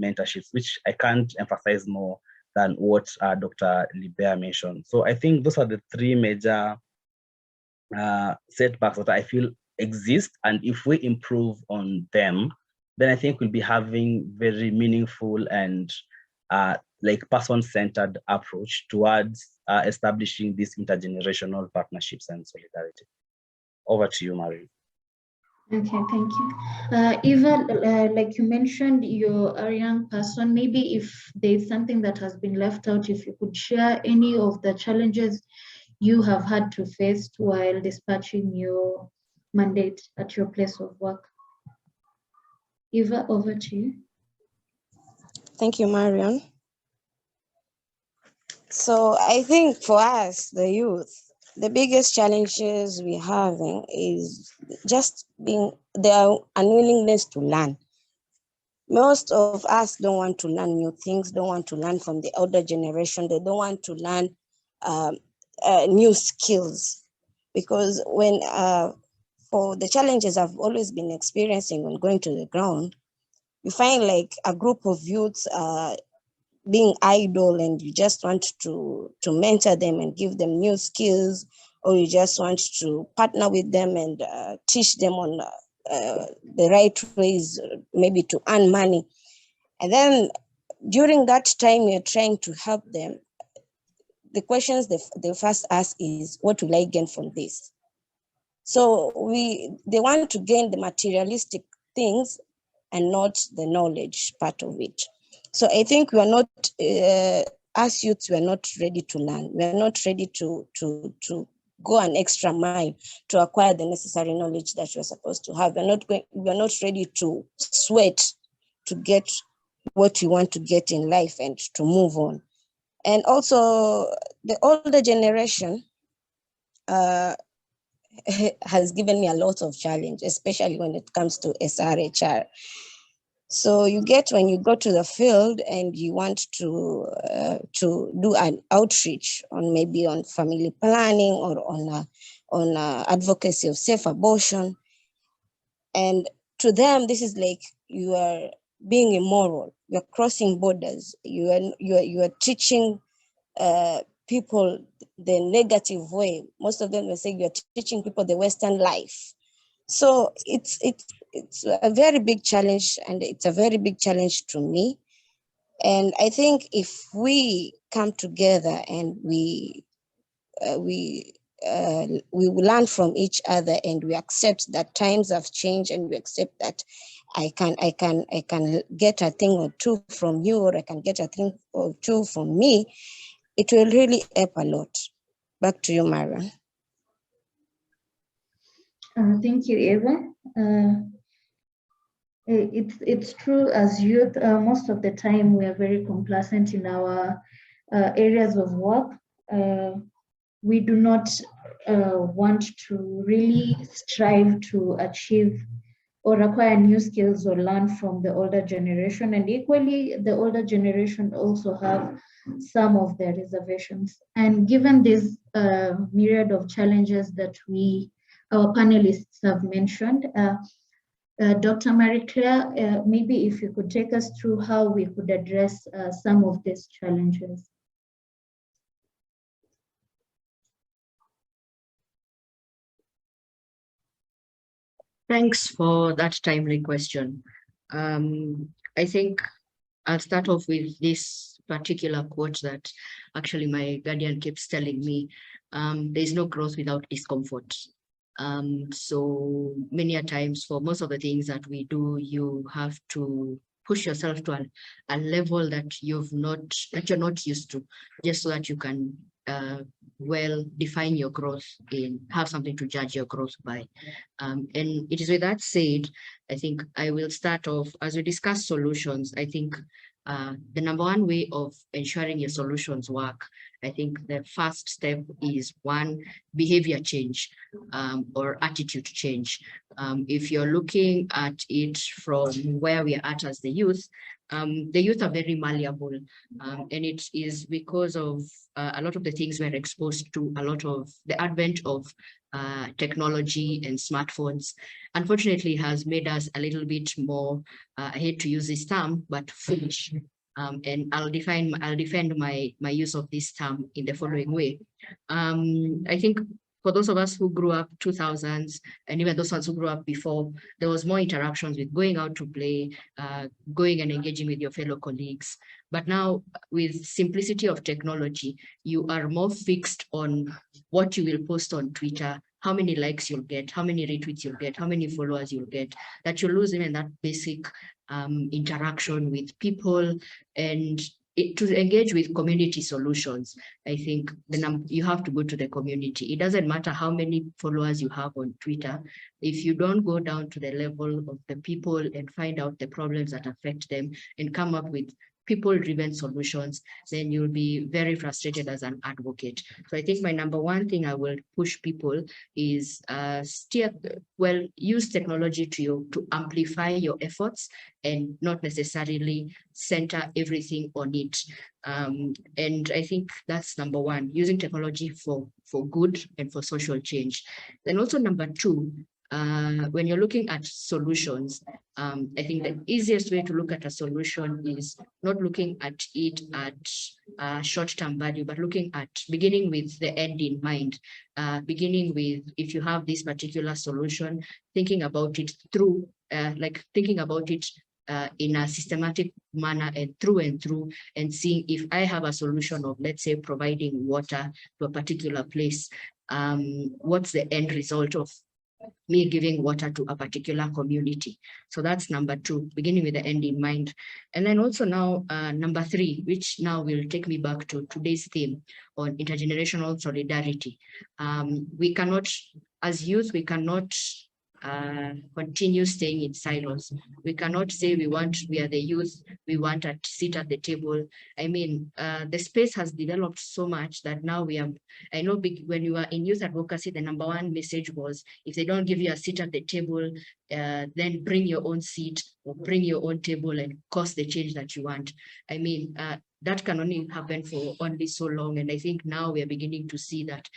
mentorships, which I can't emphasize more than what Dr. Libert mentioned. So I think those are the three major setbacks that I feel exist. And if we improve on them, then I think we'll be having very meaningful and person-centered approach towards establishing these intergenerational partnerships and solidarity. Over to you, Marie. Okay, thank you. Eva, like you mentioned, you're a young person. Maybe if there's something that has been left out, if you could share any of the challenges you have had to face while dispatching your mandate at your place of work. Eva, over to you. Thank you, Marion. So I think for us, the youth, the biggest challenges we're having is just their unwillingness to learn. Most of us don't want to learn new things, don't want to learn from the older generation. They don't want to learn new skills, because when for the challenges I've always been experiencing when going to the ground, you find like a group of youths being idle, and you just want to mentor them and give them new skills, or you just want to partner with them and teach them on the right ways, maybe to earn money. And then during that time you're trying to help them, the questions they first ask is, what will I gain from this? So they want to gain the materialistic things and not the knowledge part of it. So I think we are not, as youths, we are not ready to learn. We are not ready to go an extra mile to acquire the necessary knowledge that we're supposed to have. We are not ready to sweat to get what we want to get in life and to move on. And also the older generation has given me a lot of challenge, especially when it comes to SRHR. So you get, when you go to the field and you want to do an outreach on maybe on family planning or on advocacy of safe abortion, and to them this is like you are being immoral. You are crossing borders. You are teaching people the negative way. Most of them will say you are teaching people the Western life. So it's a very big challenge, and it's a very big challenge to me. And I think if we come together and we learn from each other, and we accept that times have changed, and we accept that I can get a thing or two from you, or I can get a thing or two from me, it will really help a lot. Back to you, Marion. Thank you, Eva. It's true, as youth, most of the time we are very complacent in our areas of work. We do not want to really strive to achieve or acquire new skills or learn from the older generation. And equally, the older generation also have some of their reservations. And given this myriad of challenges that our panelists have mentioned, Dr. Marie-Claire, maybe if you could take us through how we could address some of these challenges. Thanks for that timely question. I think I'll start off with this particular quote that actually my guardian keeps telling me, there's no growth without discomfort. So many a times for most of the things that we do, you have to push yourself to a level that you're not used to, just so that you can well define your growth and have something to judge your growth by. And it is with that said, I think I will start off as we discuss solutions. I think the number one way of ensuring your solutions work, I think the first step is one, behavior change or attitude change. If you're looking at it from where we are at as the youth are very malleable, and it is because of a lot of the things we're exposed to, a lot of the advent of technology and smartphones, unfortunately has made us a little bit more, I hate to use this term, but foolish. And I'll defend my use of this term in the following way. I think for those of us who grew up 2000s, and even those ones who grew up before, there was more interactions with going out to play, going and engaging with your fellow colleagues. But now with simplicity of technology, you are more fixed on what you will post on Twitter, how many likes you'll get, how many retweets you'll get, how many followers you'll get, that you lose even that basic interaction with people and to engage with community solutions. I think you have to go to the community. It doesn't matter how many followers you have on Twitter. If you don't go down to the level of the people and find out the problems that affect them and come up with people-driven solutions, then you'll be very frustrated as an advocate. So I think my number one thing I will push people is use technology to amplify your efforts and not necessarily center everything on it. And I think that's number one, using technology for good and for social change. Then also number two, when you're looking at solutions, I think the easiest way to look at a solution is not looking at it at short-term value, but looking at beginning with the end in mind, beginning with, if you have this particular solution, thinking about it through, thinking about it in a systematic manner and through, and seeing if I have a solution of, let's say, providing water to a particular place, what's the end result of me giving water to a particular community. So that's number two, beginning with the end in mind. And then also now, number three, which now will take me back to today's theme on intergenerational solidarity. We cannot, as youth, we cannot continue staying in silos. We cannot say we are the youth, we want to sit at the table. I mean, the space has developed so much that now I know when you are in youth advocacy, the number one message was, if they don't give you a seat at the table, then bring your own seat or bring your own table and cause the change that you want. I mean, that can only happen for only so long. And I think now we are beginning to see that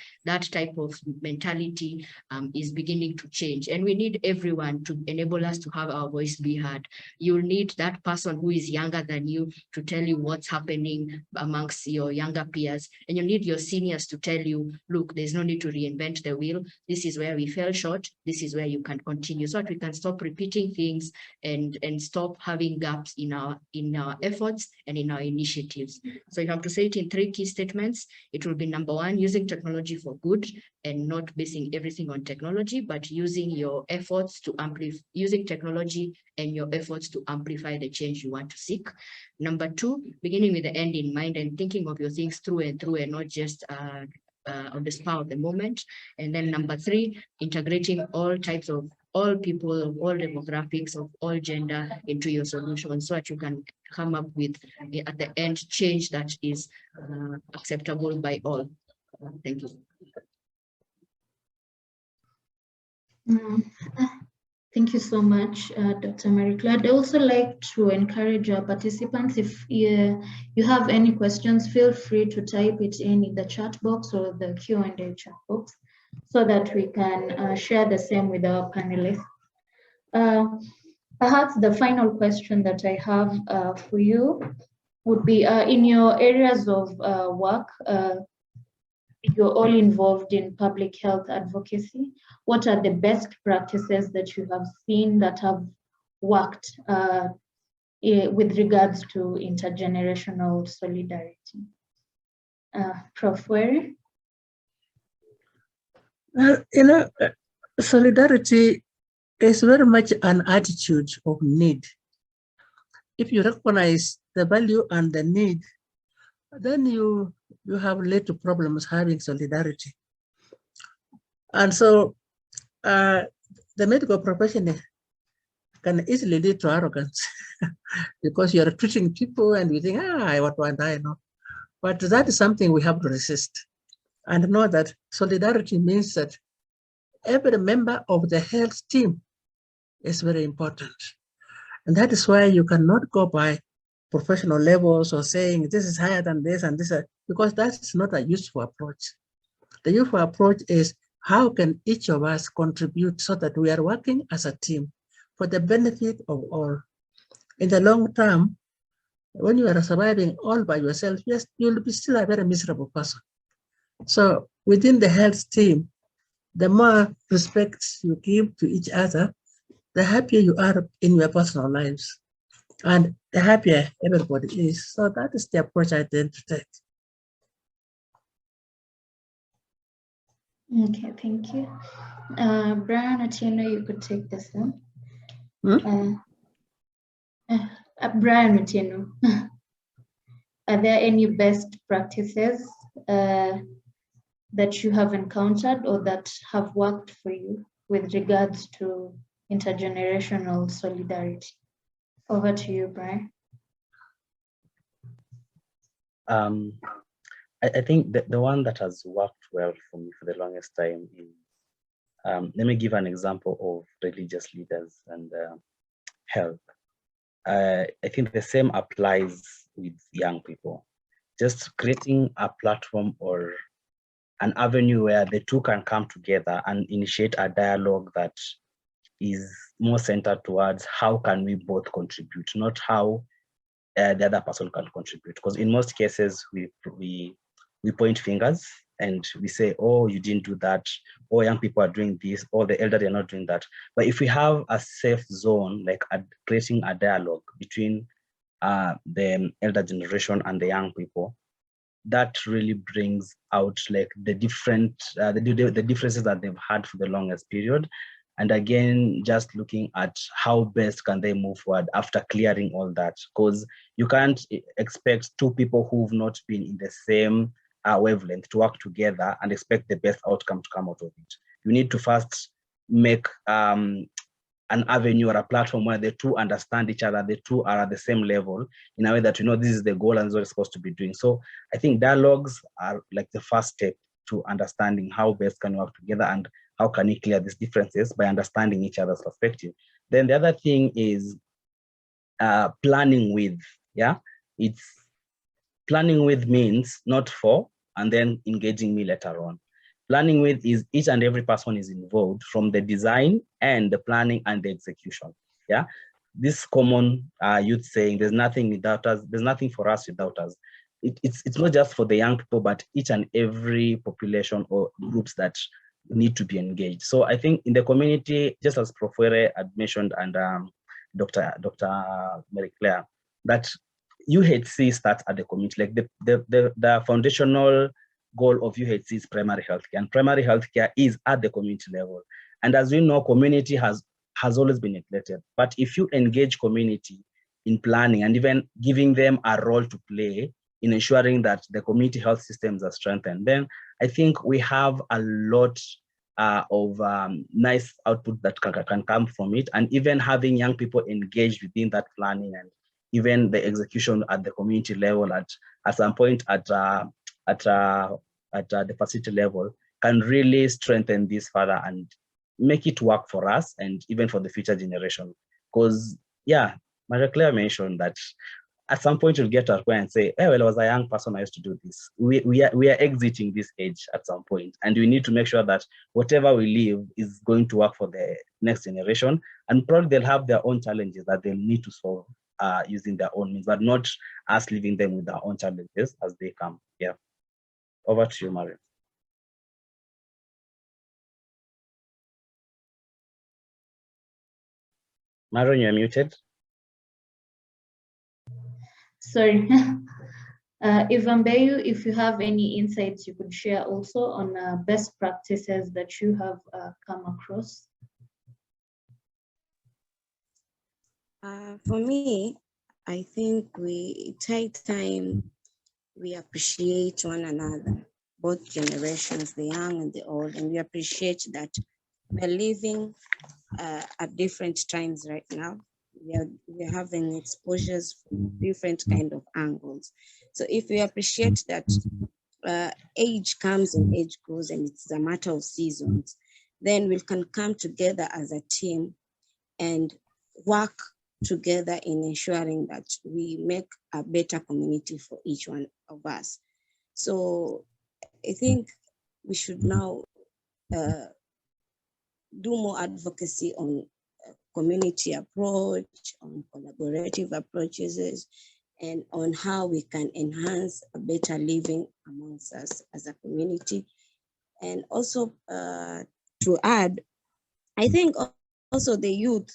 type of mentality is beginning to change. And we need everyone to enable us to have our voice be heard. You'll need that person who is younger than you to tell you what's happening amongst your younger peers. And you need your seniors to tell you, look, there's no need to reinvent the wheel. This is where we fell short. This is where you can continue, so that we can stop repeating things and stop having gaps in our efforts and in our initiatives. objectives. So you have to say it in 3 key statements. It will be number 1, using technology for good and not basing everything on technology, but using your efforts to using technology and your efforts to amplify the change you want to seek. Number 2, beginning with the end in mind and thinking of your things through and not just on the spur of the moment. And then number 3, integrating all types of all people, of all demographics, of all gender into your solution so that you can come up with, at the end, change that is acceptable by all. Thank you. Thank you so much, Dr. Marie-Claude. I'd also like to encourage our participants, if you have any questions, feel free to type it in the chat box or the Q&A chat box so that we can share the same with our panelists. Perhaps the final question that I have for you would be, in your areas of work, you're all involved in public health advocacy. What are the best practices that you have seen that have worked with regards to intergenerational solidarity? Prof. Were? Solidarity is very much an attitude of need. If you recognize the value and the need, then you have little problems having solidarity. And so the medical profession can easily lead to arrogance because you're treating people and you think, what want I know? But that is something we have to resist and know that solidarity means that every member of the health team is very important. And that is why you cannot go by professional levels or saying this is higher than this and this, because that's not a useful approach. The useful approach is how can each of us contribute so that we are working as a team for the benefit of all. In the long term, when you are surviving all by yourself, yes, you'll be still a very miserable person. So within the health team, the more respect you give to each other, the happier you are in your personal lives. And the happier everybody is. So that is the approach I tend to take. Okay, thank you. Brian Otieno, you could take this one. Brian Otieno, are there any best practices that you have encountered or that have worked for you with regards to intergenerational solidarity? Over to you, Brian. I think the one that has worked well for me for the longest time is, let me give an example of religious leaders and health. I think the same applies with young people. Just creating a platform or an avenue where the two can come together and initiate a dialogue that is more centered towards how can we both contribute, not how the other person can contribute. Because in most cases, we point fingers and we say, oh, you didn't do that, or young people are doing this, or the elderly are not doing that. But if we have a safe zone, like creating a dialogue between the elder generation and the young people, that really brings out like the differences that they've had for the longest period. And again, just looking at how best can they move forward after clearing all that, because you can't expect two people who've not been in the same wavelength to work together and expect the best outcome to come out of it. You need to first make an avenue or a platform where the two understand each other, the two are at the same level in a way that, you know, this is the goal and what it's supposed to be doing. So I think dialogues are like the first step to understanding how best can we work together and how can we clear these differences by understanding each other's perspective. Then the other thing is planning with, it's planning with means not for, and then engaging me later on. Planning with is each and every person is involved from the design and the planning and the execution. This common youth saying, there's nothing without us, there's nothing for us without us. It's not just for the young people, but each and every population or groups that need to be engaged. So I think in the community, just as Prof. Were had mentioned and Dr. Marie-Claude, that UHC starts at the community. Like the foundational goal of UHC is primary healthcare, and primary healthcare is at the community level. And as we know, community has always been neglected. But if you engage community in planning and even giving them a role to play in ensuring that the community health systems are strengthened, then I think we have a lot of nice output that can come from it. And even having young people engaged within that planning and even the execution at the community level at some point at the facility level can really strengthen this further and make it work for us and even for the future generation. Because yeah, Maria Claire mentioned that at some point you'll get to a point and say, hey, well, I was a young person, I used to do this. We are exiting this age at some point, and we need to make sure that whatever we leave is going to work for the next generation. And probably they'll have their own challenges that they'll need to solve using their own means, but not us leaving them with their own challenges as they come. Yeah. Over to you, Marion. Marion, you're muted. Sorry. Ivambeyu, if you have any insights you could share also on best practices that you have come across. For me, I think it takes time we appreciate one another, both generations, the young and the old, and we appreciate that we're living at different times right now. We're having exposures from different kind of angles. So if we appreciate that age comes and age goes and it's a matter of seasons, then we can come together as a team and work together in ensuring that we make a better community for each one of us. So I think we should now do more advocacy on community approach, on collaborative approaches, and on how we can enhance a better living amongst us as a community. And also to add, I think also the youth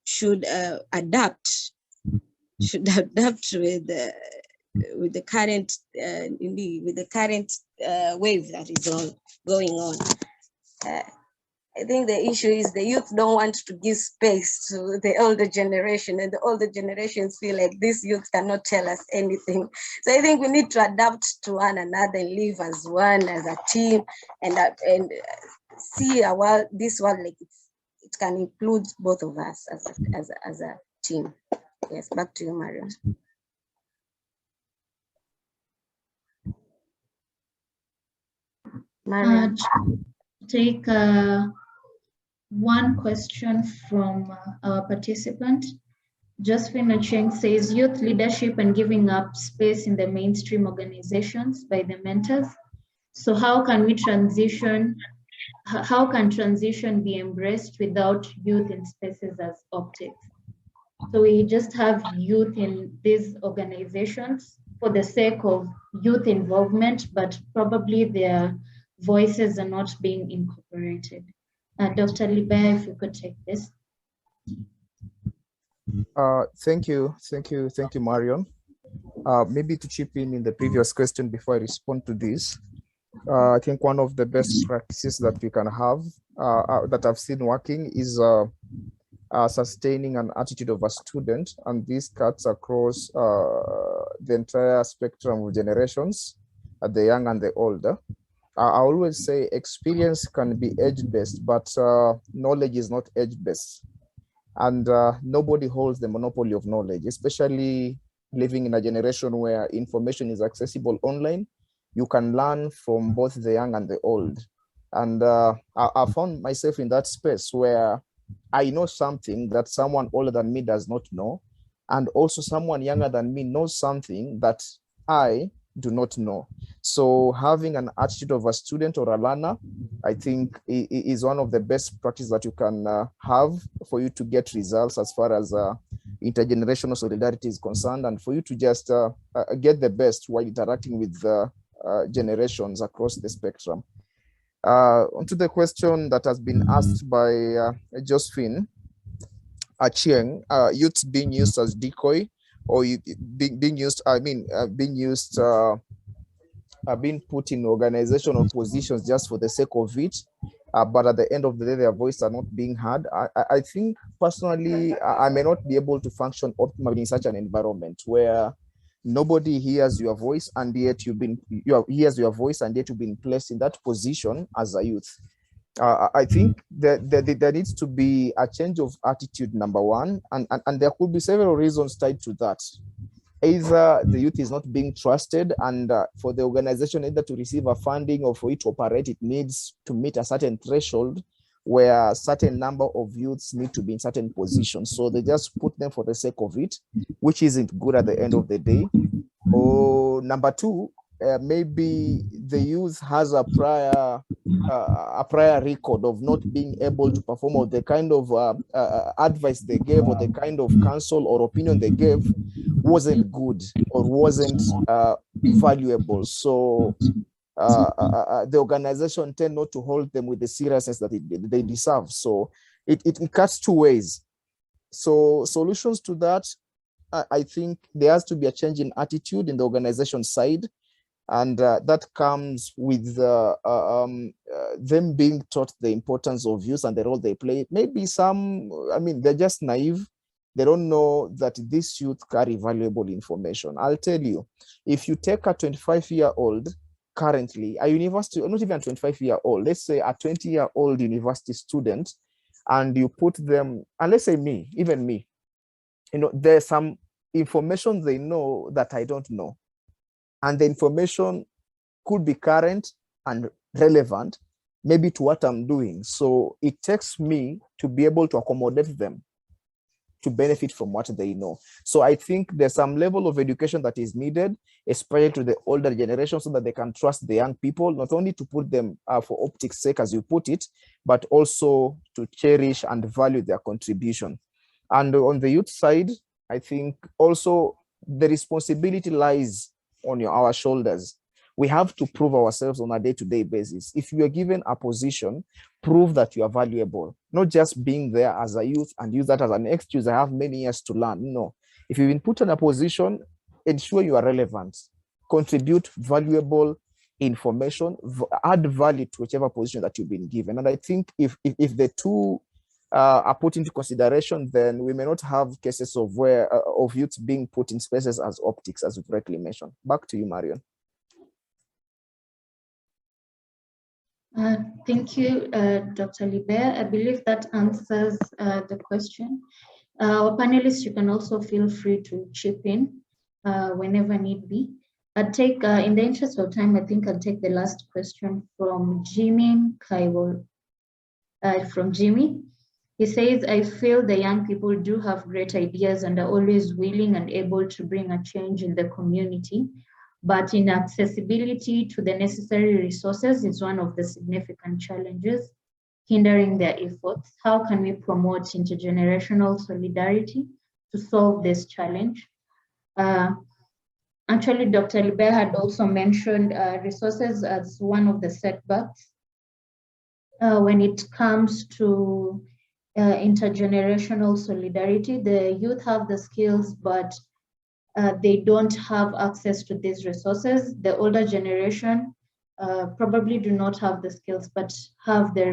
should adapt with the current wave that is going on. I think the issue is the youth don't want to give space to the older generation, and the older generations feel like this youth cannot tell us anything. So I think we need to adapt to one another and live as one, as a team, and see this world like it can include both of us as a team. Yes, back to you, Marion. Marion. Take one question from our participant. Josephine Ocheng says, youth leadership and giving up space in the mainstream organizations by the mentors. So how can transition be embraced without youth in spaces as optics? So we just have youth in these organizations for the sake of youth involvement, but probably their voices are not being incorporated. Dr. Libea, if you could take this. Thank you, Marion. Maybe to chip in the previous question before I respond to this, I think one of the best practices that we can have, that I've seen working, is sustaining an attitude of a student, and this cuts across the entire spectrum of generations, the young and the older. I always say experience can be age-based, but knowledge is not age-based. And nobody holds the monopoly of knowledge, especially living in a generation where information is accessible online. You can learn from both the young and the old. And I found myself in that space where I know something that someone older than me does not know. And also someone younger than me knows something that I do not know. So having an attitude of a student or a learner, I think, is one of the best practices that you can have for you to get results as far as intergenerational solidarity is concerned, and for you to just get the best while interacting with generations across the spectrum. Onto the question that has been asked by Josephine Achieng, youth being used as decoy or being used, being put in organizational positions just for the sake of it, but at the end of the day, their voice are not being heard. I think personally, I may not be able to function optimally in such an environment where nobody hears your voice, and yet hears your voice, and yet you've been placed in that position as a youth. I think that there needs to be a change of attitude, number one, and there could be several reasons tied to that. Either the youth is not being trusted, and for the organization either to receive a funding or for it to operate, it needs to meet a certain threshold where a certain number of youths need to be in certain positions. So they just put them for the sake of it, which isn't good at the end of the day. Or number two, maybe the youth has a prior record of not being able to perform, or the kind of advice they gave, or the kind of counsel or opinion they gave wasn't good or wasn't valuable. So the organization tend not to hold them with the seriousness that they deserve. So it cuts two ways. So solutions to that, I think there has to be a change in attitude in the organization side. And that comes with them being taught the importance of youth and the role they play. Maybe some, they're just naive. They don't know that these youth carry valuable information. I'll tell you, if you take a 25-year-old currently, a university, not even a 25-year-old, let's say a 20-year-old university student, and you put them, and let's say me, even me, there's some information they know that I don't know. And the information could be current and relevant, maybe to what I'm doing. So it takes me to be able to accommodate them to benefit from what they know. So I think there's some level of education that is needed, especially to the older generation, so that they can trust the young people, not only to put them for optics sake, as you put it, but also to cherish and value their contribution. And on the youth side, I think also the responsibility lies on our shoulders. We have to prove ourselves on a day-to-day basis. If you are given a position, prove that you are valuable, not just being there as a youth and use that as an excuse. I have many years to learn. No, if you've been put in a position, ensure you are relevant, contribute valuable information, add value to whichever position that you've been given. And I think if the two are put into consideration, then we may not have cases of of youth being put in spaces as optics, as you've rightly mentioned. Back to you, Marion. Thank you, Dr. Libert. I believe that answers the question. Our panelists, you can also feel free to chip in whenever need be. I'll take, in the interest of time, I think I'll take the last question from Jimmy Kaiwol. From Jimmy. He says, I feel the young people do have great ideas and are always willing and able to bring a change in the community, but inaccessibility to the necessary resources is one of the significant challenges hindering their efforts. How can we promote intergenerational solidarity to solve this challenge? Actually, Dr. Libert had also mentioned resources as one of the setbacks when it comes to intergenerational solidarity. The youth have the skills, but they don't have access to these resources. The older generation probably do not have the skills, but have the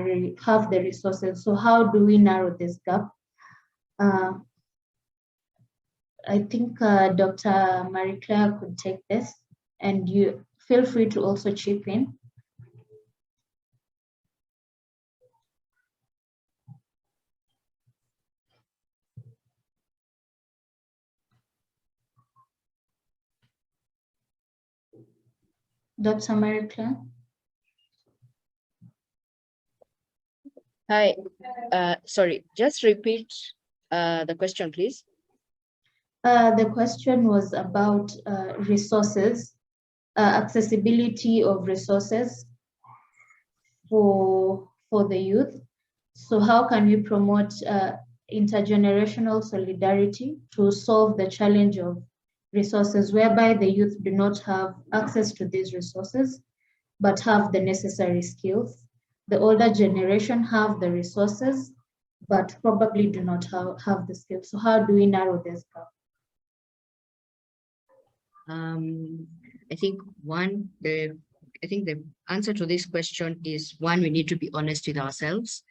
resources. So how do we narrow this gap? I think Dr. Marie-Claire could take this, and you feel free to also chip in. Dr. Marie-Claire? Hi, sorry, just repeat the question, please. The question was about resources, accessibility of resources for the youth. So how can we promote intergenerational solidarity to solve the challenge of resources whereby the youth do not have access to these resources, but have the necessary skills? The older generation have the resources, but probably do not have the skills. So how do we narrow this gap? I think the answer to this question is one, we need to be honest with ourselves.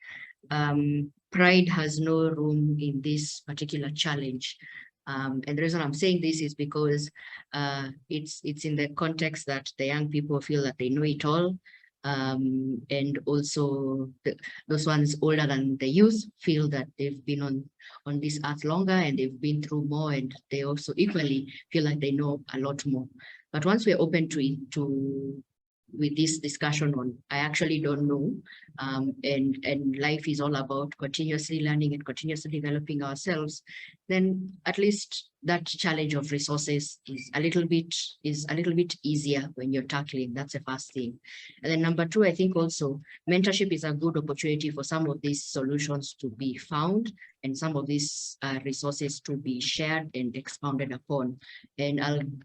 Pride has no room in this particular challenge. And the reason I'm saying this is because it's in the context that the young people feel that they know it all. And also those ones older than the youth feel that they've been on this earth longer and they've been through more, and they also equally feel like they know a lot more. But once we're open to with this discussion on I actually don't know, and life is all about continuously learning and continuously developing ourselves, then at least that challenge of resources is a little bit easier when you're tackling. That's the first thing. And then number two, I think also mentorship is a good opportunity for some of these solutions to be found and some of these resources to be shared and expounded upon. And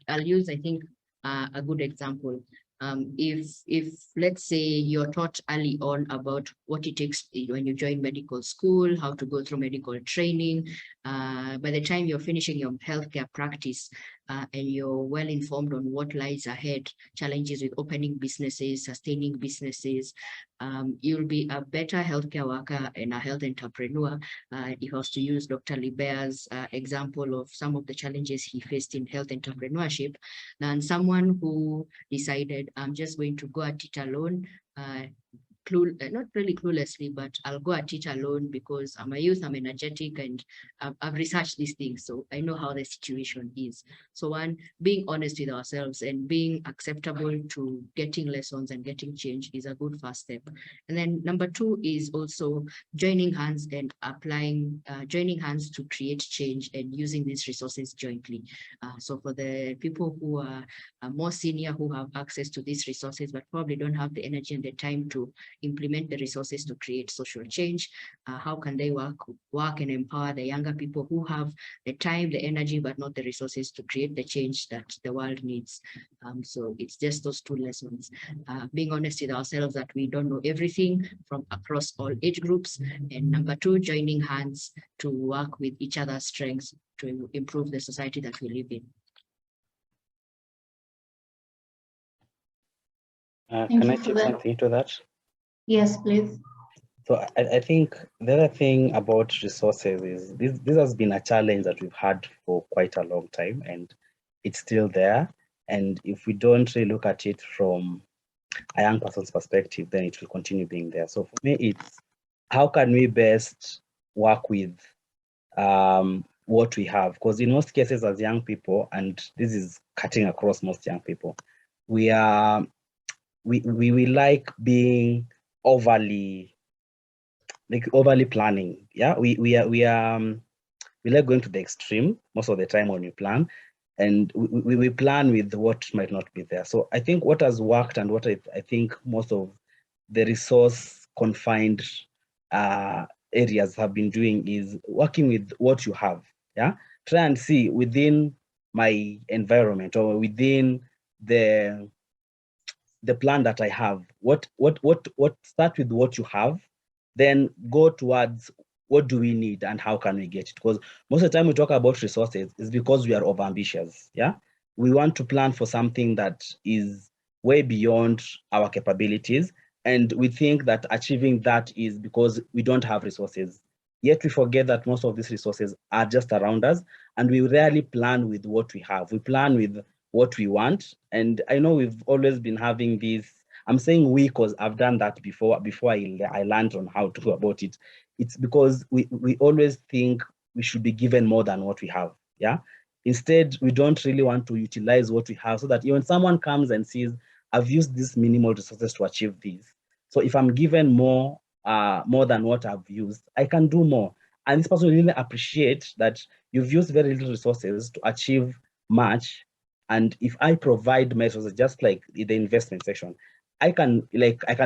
I'll use, I think, a good example. If let's say you're taught early on about what it takes when you join medical school, how to go through medical training, by the time you're finishing your healthcare practice, and you're well informed on what lies ahead, challenges with opening businesses, sustaining businesses, you'll be a better healthcare worker and a health entrepreneur. If I was to use Dr. Libea's example of some of the challenges he faced in health entrepreneurship, than someone who decided, I'm just going to go at it alone, not really cluelessly, but I'll go at it alone because I'm a youth, I'm energetic, and I've researched these things, so I know how the situation is. So one, being honest with ourselves and being acceptable to getting lessons and getting change is a good first step. And then number two is also joining hands and applying, joining hands to create change and using these resources jointly. So for the people who are more senior, who have access to these resources, but probably don't have the energy and the time to implement the resources to create social change, how can they work and empower the younger people who have the time, the energy, but not the resources to create the change that the world needs. So it's just those two lessons. Being honest with ourselves that we don't know everything from across all age groups. And number two, joining hands to work with each other's strengths to improve the society that we live in. Can I chip something to that? Yes, please. So I think the other thing about resources is this has been a challenge that we've had for quite a long time, and it's still there. And if we don't really look at it from a young person's perspective, then it will continue being there. So for me, it's how can we best work with what we have? Because in most cases as young people, and this is cutting across most young people, we like being overly planning. Yeah, we like going to the extreme most of the time when we plan, and we plan with what might not be there. So I think what has worked and what I think most of the resource confined areas have been doing is working with what you have. Yeah, try and see within my environment or within the plan that I have, what start with what you have, then go towards what do we need and how can we get it? Because most of the time we talk about resources is because we are overambitious. Yeah, we want to plan for something that is way beyond our capabilities, and we think that achieving that is because we don't have resources. Yet we forget that most of these resources are just around us, and we rarely plan with what we have. We plan with what we want. And I know we've always been having this, I'm saying we because I've done that before I learned on how to go about it. It's because we always think we should be given more than what we have. Yeah. Instead, we don't really want to utilize what we have so that when someone comes and says, I've used these minimal resources to achieve this. So if I'm given more than what I've used, I can do more. And this person will really appreciate that you've used very little resources to achieve much. And if I provide measures, just like the investment section, I can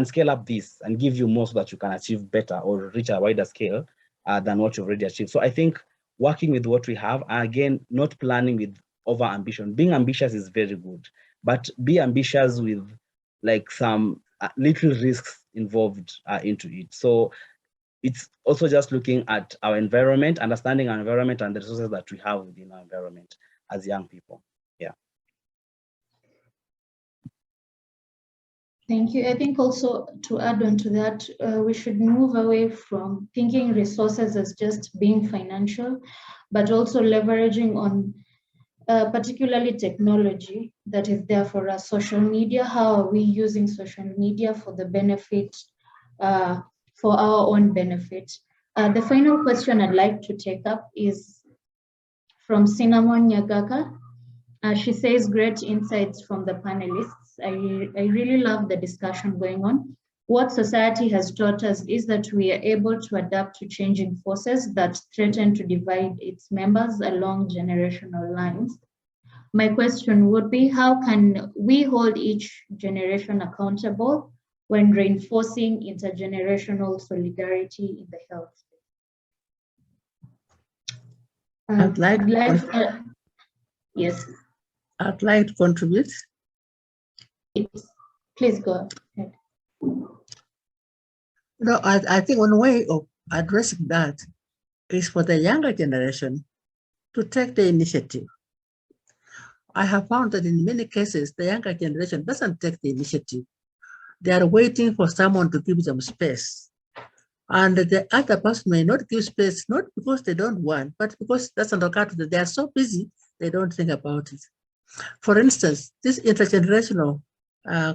scale up this and give you more so that you can achieve better or reach a wider scale than what you've already achieved. So I think working with what we have, again, not planning with over ambition. Being ambitious is very good, but be ambitious with like some little risks involved into it. So it's also just looking at our environment, understanding our environment and the resources that we have within our environment as young people. Yeah. Thank you. I think also to add on to that, we should move away from thinking resources as just being financial, but also leveraging on particularly technology that is there for us. Social media, how are we using social media for the benefit, for our own benefit? The final question I'd like to take up is from Cinnamon Nyagaka. She says, great insights from the panelists. I really love the discussion going on. What society has taught us is that we are able to adapt to changing forces that threaten to divide its members along generational lines. My question would be, how can we hold each generation accountable when reinforcing intergenerational solidarity in the health space? Yes. I'd like to contribute. Please go ahead. No, I think one way of addressing that is for the younger generation to take the initiative. I have found that in many cases, the younger generation doesn't take the initiative. They are waiting for someone to give them space. And the other person may not give space, not because they don't want, but because it doesn't occur to them. They are so busy, they don't think about it. For instance, this intergenerational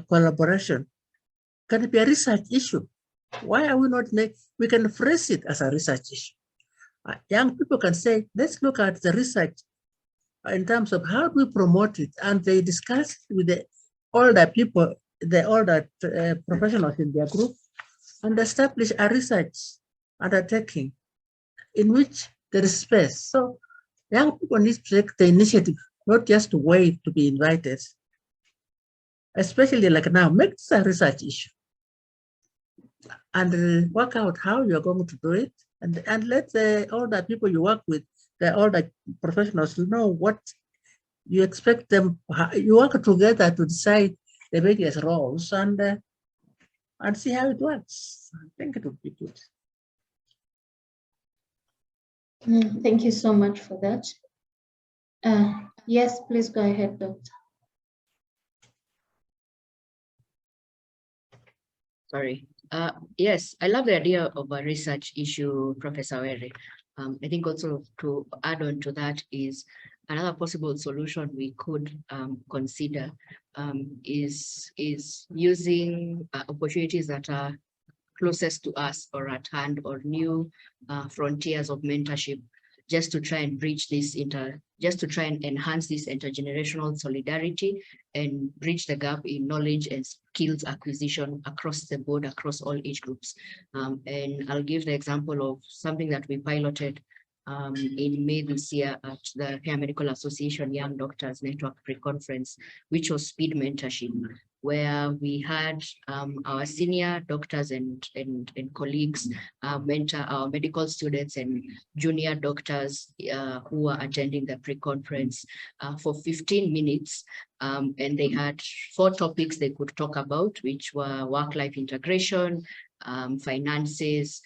collaboration can be a research issue. Why are we not we can phrase it as a research issue. Young people can say, let's look at the research in terms of how do we promote it, and they discuss with the older people, the older professionals in their group, and establish a research undertaking in which there is space. So young people need to take the initiative, not just to wait to be invited. Especially like now, make this a research issue and work out how you're going to do it, and let the older people you work with, the older professionals, know what you expect them. You work together to decide the various roles and see how it works. I think it would be good. Thank you so much for that. Yes, please go ahead, Doctor. Sorry. Yes, I love the idea of a research issue, Professor Were. I think also to add on to that is another possible solution we could consider is using opportunities that are closest to us or at hand, or new frontiers of mentorship, just to try and bridge this just to try and enhance this intergenerational solidarity and bridge the gap in knowledge and skills acquisition across the board, across all age groups. And I'll give the example of something that we piloted in May this year at the Kenyan Medical Association Young Doctors Network Pre-Conference, which was speed mentorship, where we had our senior doctors and colleagues mentor our medical students and junior doctors who were attending the pre-conference for 15 minutes. And they had 4 topics they could talk about, which were work-life integration, finances,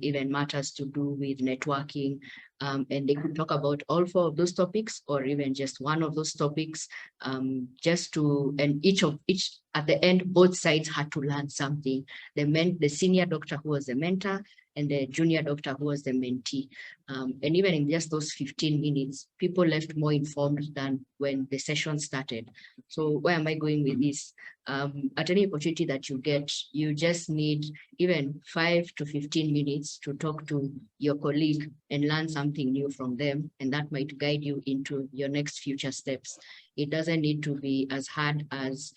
even matters to do with networking. And they could talk about all 4 of those topics, or even just one of those topics, and each at the end, both sides had to learn something. The senior doctor who was the mentor and the junior doctor who was the mentee. And even in just those 15 minutes, people left more informed than when the session started. So where am I going with this? At any opportunity that you get, you just need even 5 to 15 minutes to talk to your colleague and learn something new from them, and that might guide you into your next future steps. It doesn't need to be as hard as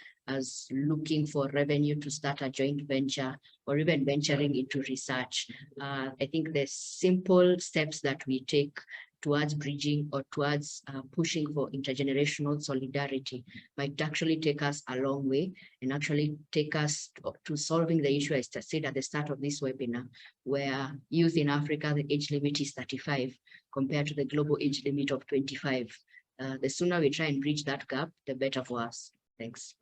looking for revenue to start a joint venture or even venturing into research. I think the simple steps that we take towards bridging or towards pushing for intergenerational solidarity might actually take us a long way and actually take us to solving the issue I said at the start of this webinar, where youth in Africa, the age limit is 35 compared to the global age limit of 25. The sooner we try and bridge that gap, the better for us. Thanks.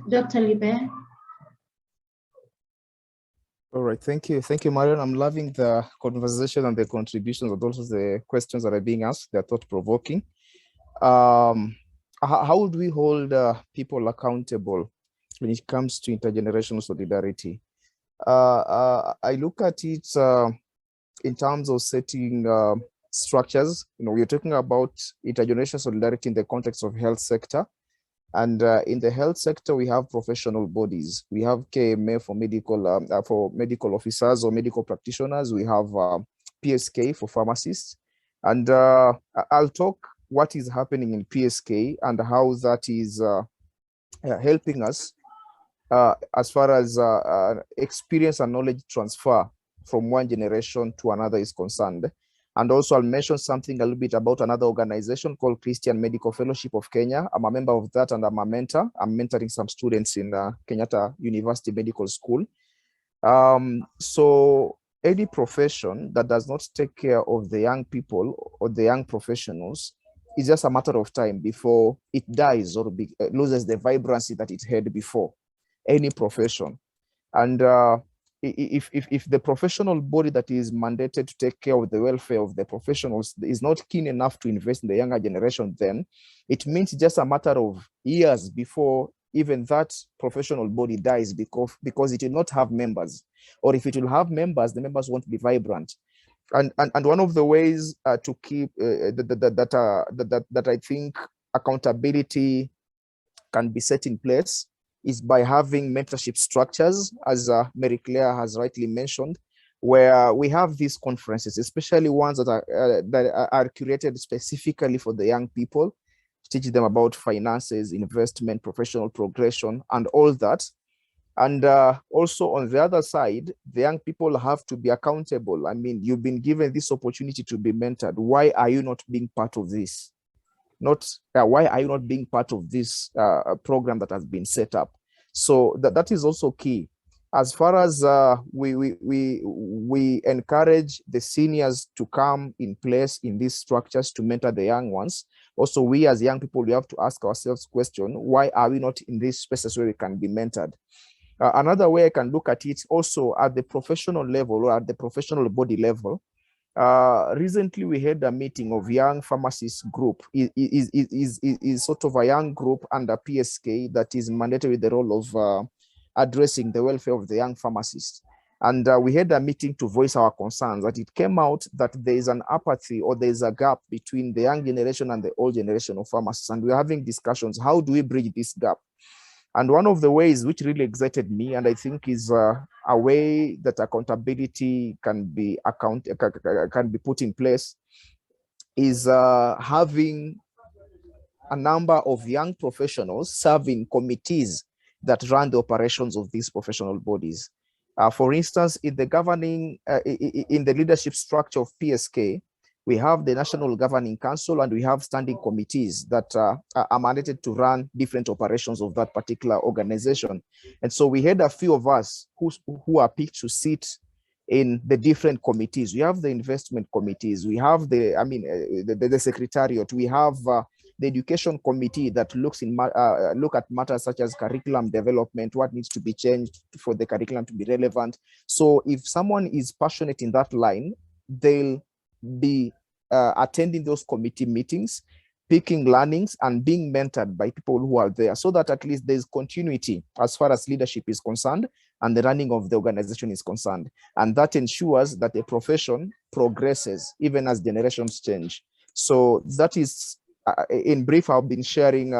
Dr. Libe. All right, thank you, Marion. I'm loving the conversation and the contributions, but also the questions that are being asked. They're thought-provoking. how would we hold people accountable when it comes to intergenerational solidarity? I look at it in terms of setting structures. We're talking about intergenerational solidarity in the context of health sector. And in the health sector, we have professional bodies. We have KMA for medical officers or medical practitioners. We have PSK for pharmacists. And I'll talk what is happening in PSK and how that is helping us as far as experience and knowledge transfer from one generation to another is concerned. And also I'll mention something a little bit about another organization called Christian Medical Fellowship of Kenya. I'm a member of that and I'm a mentor. I'm mentoring some students in Kenyatta University Medical School. So any profession that does not take care of the young people or the young professionals is just a matter of time before it dies or loses the vibrancy that it had before. Any profession. And if the professional body that is mandated to take care of the welfare of the professionals is not keen enough to invest in the younger generation, then it means just a matter of years before even that professional body dies because it will not have members. Or if it will have members, the members won't be vibrant. And one of the ways to keep that I think accountability can be set in place is by having mentorship structures, as Mary Claire has rightly mentioned, where we have these conferences, especially ones that are curated specifically for the young people, to teach them about finances, investment, professional progression, and all that. And also on the other side, the young people have to be accountable. I mean, you've been given this opportunity to be mentored. Why are you not being part of this? Why are you not being part of this program that has been set up? So that is also key. As far as we encourage the seniors to come in place in these structures to mentor the young ones. Also, we as young people, we have to ask ourselves question, why are we not in these spaces where we can be mentored? Another way I can look at it also at the professional level or at the professional body level. Recently, we had a meeting of young pharmacists group. Is sort of a young group under PSK that is mandated with the role of addressing the welfare of the young pharmacists. And we had a meeting to voice our concerns that it came out that there is an apathy or there is a gap between the young generation and the old generation of pharmacists. And we're having discussions, how do we bridge this gap? And one of the ways which really excited me, and I think is a way that accountability can be put in place, is having a number of young professionals serving committees that run the operations of these professional bodies. For instance, in the leadership structure of PSK, we have the National Governing Council and we have standing committees that are mandated to run different operations of that particular organization. And so we had a few of us who are picked to sit in the different committees. We have the investment committees, we have the secretariat, we have the education committee that look at matters such as curriculum development, what needs to be changed for the curriculum to be relevant. So if someone is passionate in that line, they'll be attending those committee meetings, picking learnings and being mentored by people who are there, so that at least there's continuity as far as leadership is concerned and the running of the organization is concerned. And that ensures that the profession progresses even as generations change. So that is, in brief, I've been sharing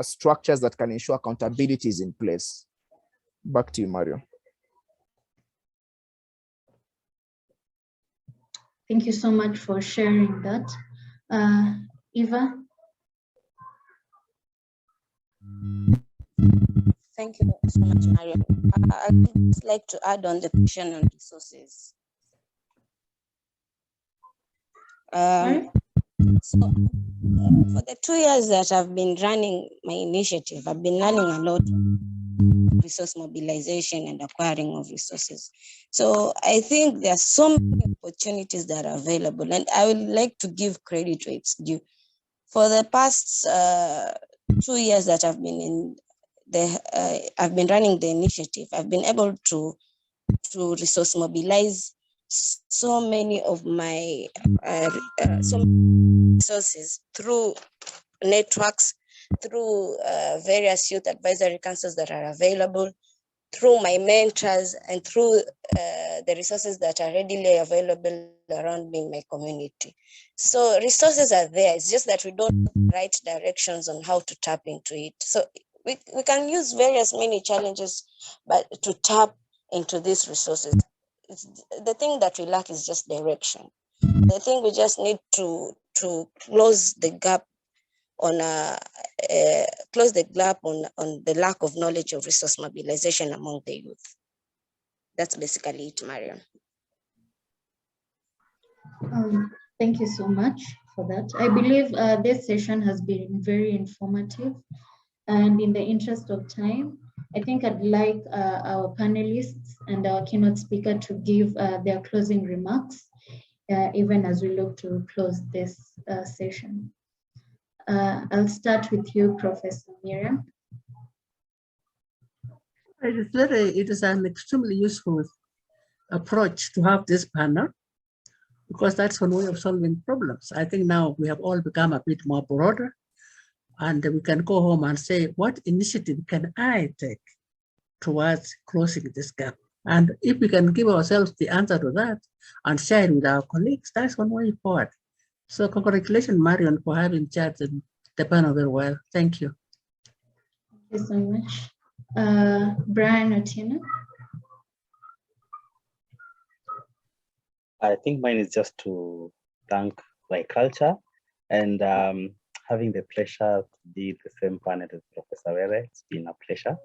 structures that can ensure accountability is in place. Back to you, Mario. Thank you so much for sharing that. Eva? Thank you so much, Mario. I'd just like to add on the question on resources. So, for the 2 years that I've been running my initiative, I've been learning a lot of resource mobilization and acquiring of resources. So I think there are so many opportunities that are available, and I would like to give credit where it's due. For the past 2 years that I've been in I've been running the initiative, I've been able to resource mobilize so many of my resources through networks, through various youth advisory councils that are available, through my mentors, and through the resources that are readily available around me in my community. So resources are there. It's just that we don't have the right directions on how to tap into it. So we can use many challenges, but to tap into these resources. The thing that we lack is just direction. I think we just need to close the gap on the lack of knowledge of resource mobilization among the youth. That's basically it, Mariam. Thank you so much for that. I believe this session has been very informative, and in the interest of time, I think I'd like our panelists and our keynote speaker to give their closing remarks, even as we look to close this session. I'll start with you, Professor Miriam. It is an extremely useful approach to have this panel, because that's one way of solving problems. I think now we have all become a bit more broader, and we can go home and say, what initiative can I take towards closing this gap? And if we can give ourselves the answer to that and share it with our colleagues, that's one way forward. So congratulations, Marion, for having chaired the panel very well. Thank you. Thank you so much. Brian Otieno. I think mine is just to thank Ryculture and having the pleasure to be the same panel as Professor Were. It's been a pleasure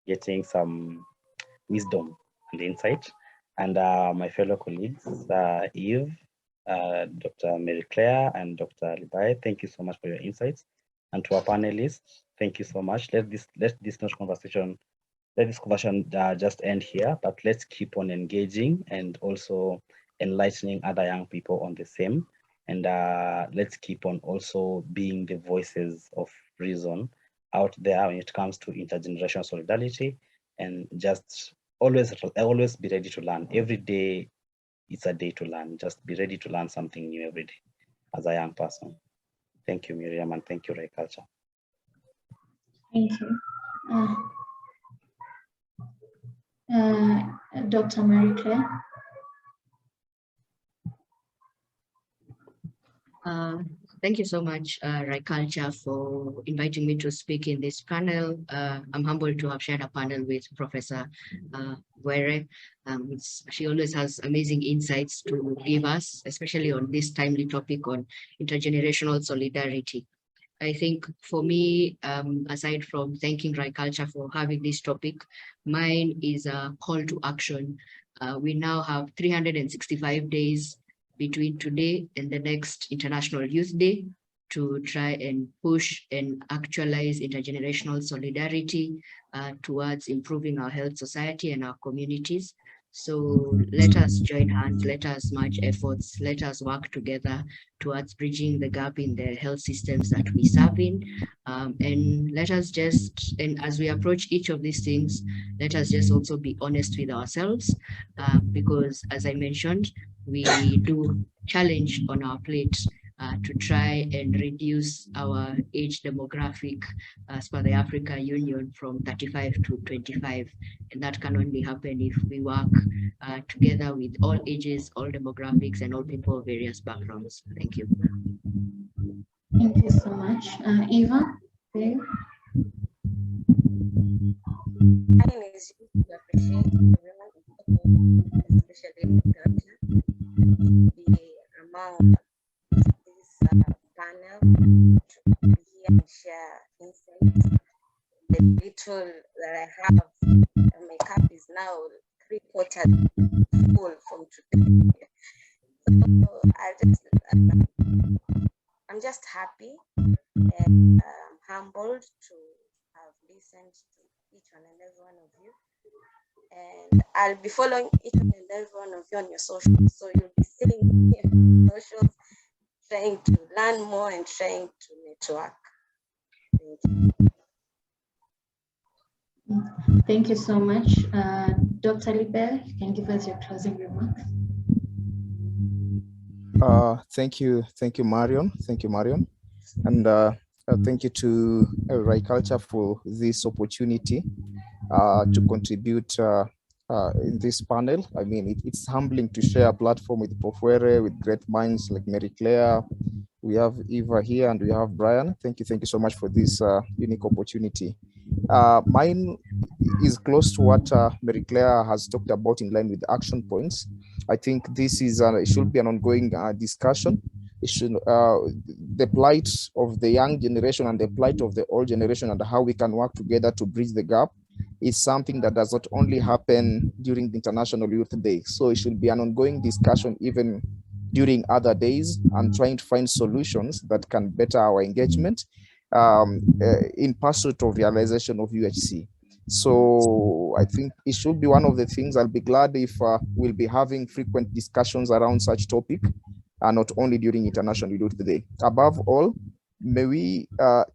getting some wisdom and insight. And my fellow colleagues, Eve, Dr. Mary Claire, and Dr. Libai, thank you so much for your insights. And to our panelists, thank you so much. Let this conversation just end here, but let's keep on engaging and also enlightening other young people on the same. And let's keep on also being the voices of reason out there when it comes to intergenerational solidarity, and just always be ready to learn. Every day it's a day to learn. Just be ready to learn something new every day as a young person. Thank you, Miriam, and thank you, Ryculture. Thank you. Dr. Mary Claire. Thank you so much, Ryculture, for inviting me to speak in this panel. I'm humbled to have shared a panel with Professor Were. She always has amazing insights to give us, especially on this timely topic on intergenerational solidarity. I think for me, aside from thanking Ryculture for having this topic, mine is a call to action. We now have 365 days between today and the next International Youth Day to try and push and actualize intergenerational solidarity towards improving our health society and our communities. So let us join hands, let us merge efforts, let us work together towards bridging the gap in the health systems that we serve in. And let us just, and as we approach each of these things, let us just also be honest with ourselves, because as I mentioned, we do challenge on our plate to try and reduce our age demographic as per the Africa Union from 35 to 25. And that can only happen if we work together with all ages, all demographics, and all people of various backgrounds. Thank you. Thank you so much. Eva, please. I appreciate everyone, especially the amount this panel to be here and share insights. The little that I have, my cup is now 3/4 full from today. So I'm just happy and humbled to have listened to each one and every one of you. And I'll be following each and every one of you on your socials. So you'll be seeing me on socials, trying to learn more and trying to network. Thank you. Thank you so much. Dr. Libe, you can give us your closing remarks. Thank you, Marion. Thank you, Marion. And Thank you to Ryculture for this opportunity to contribute in this panel. I mean, it's humbling to share a platform with Profwere, with great minds like Mary Claire. We have Eva here and we have Brian. Thank you so much for this unique opportunity. Mine is close to what Mary Claire has talked about in line with action points. I think this is it should be an ongoing discussion. It should, the plight of the young generation and the plight of the old generation and how we can work together to bridge the gap is something that does not only happen during the International Youth Day. So it should be an ongoing discussion even during other days and trying to find solutions that can better our engagement in pursuit of realization of UHC. So I think it should be one of the things. I'll be glad if we'll be having frequent discussions around such topic, and not only during International Youth Day. Above all, may we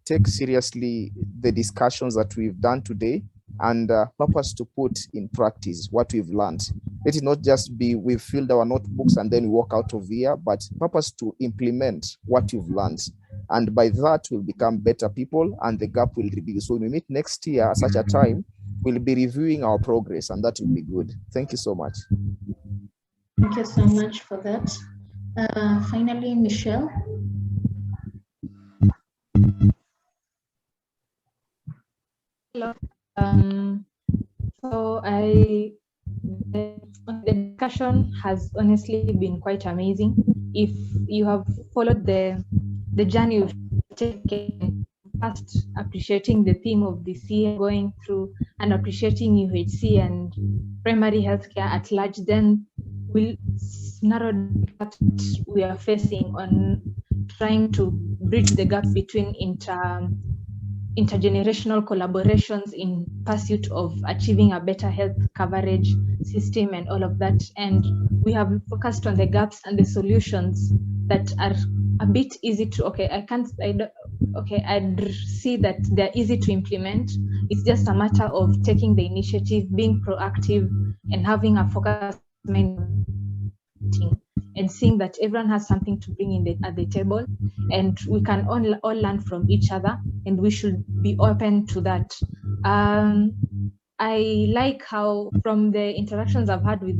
take seriously the discussions that we've done today and purpose to put in practice what we've learned. Let it not just be we've filled our notebooks and then we walk out of here, but purpose to implement what you've learned. And by that, we'll become better people and the gap will reduce. So when we meet next year at such a time, we'll be reviewing our progress and that will be good. Thank you so much. Thank you so much for that. Finally, Michelle. Hello. So the discussion has honestly been quite amazing. If you have followed the journey we've taken past, appreciating the theme of this year, going through and appreciating UHC and primary healthcare at large, then we'll narrow what we are facing on trying to bridge the gap between intergenerational collaborations in pursuit of achieving a better health coverage system and all of that. And we have focused on the gaps and the solutions that are a bit easy to, I'd see that they're easy to implement. It's just a matter of taking the initiative, being proactive, and having a focused mind and seeing that everyone has something to bring at the table, and we can all learn from each other, and we should be open to that. I like how from the interactions I've had with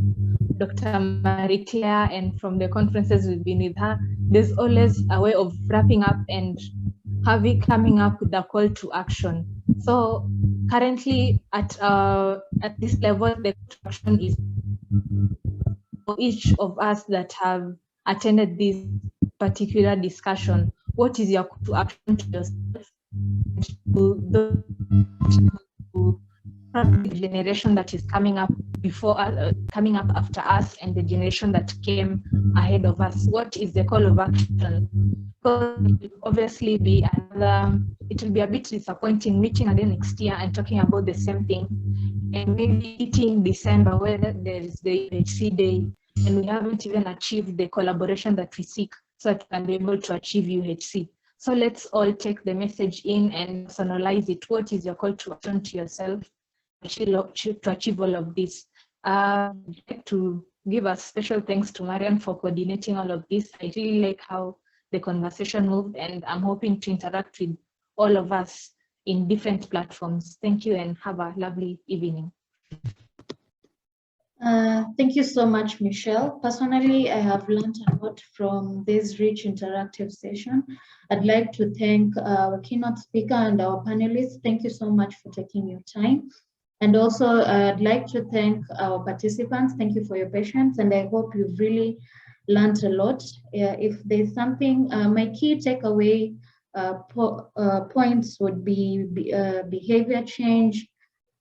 Dr. Marie Claire and from the conferences we've been with her, there's always a way of wrapping up and coming up with a call to action. So currently at this level, the call to action is for each of us that have attended this particular discussion. What is your call to action to yourself, to the generation that is coming up coming up after us, and the generation that came ahead of us? What is the call of action? Because it will obviously be it will be a bit disappointing meeting again next year and talking about the same thing, and maybe hitting December where there is the UHC Day and we haven't even achieved the collaboration that we seek so that we can be able to achieve UHC. So let's all take the message in and personalize it. What is your call to action to yourself to achieve all of this? I'd like to give a special thanks to Marian for coordinating all of this. I really like how the conversation moved, and I'm hoping to interact with all of us in different platforms. Thank you and have a lovely evening. Thank you so much, Michelle. Personally, I have learned a lot from this rich interactive session. I'd like to thank our keynote speaker and our panelists. Thank you so much for taking your time. And also, I'd like to thank our participants. Thank you for your patience, and I hope you've really learned a lot. If there's something, my key takeaway points would be behavior change,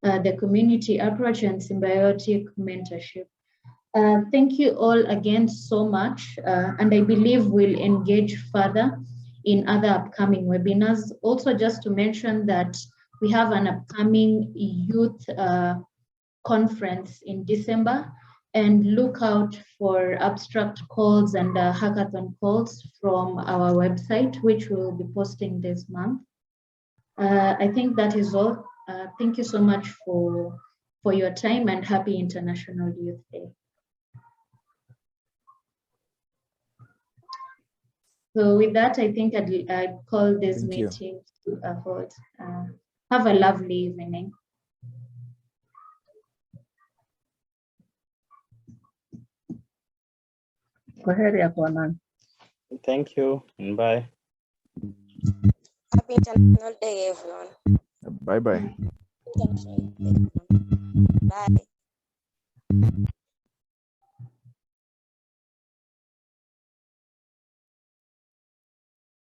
the community approach, and symbiotic mentorship. Thank you all again so much, and I believe we'll engage further in other upcoming webinars. Also, just to mention that we have an upcoming youth conference in December, and look out for abstract calls and hackathon calls from our website, which we'll be posting this month. I think that is all. Thank you so much for your time, and happy International Youth Day. So with that, I think I'd call this Thank you. meeting to a halt. Have a lovely evening. Kwaheri ya kuonana. Thank you and bye. Happy International Day, everyone. Bye-bye. Bye.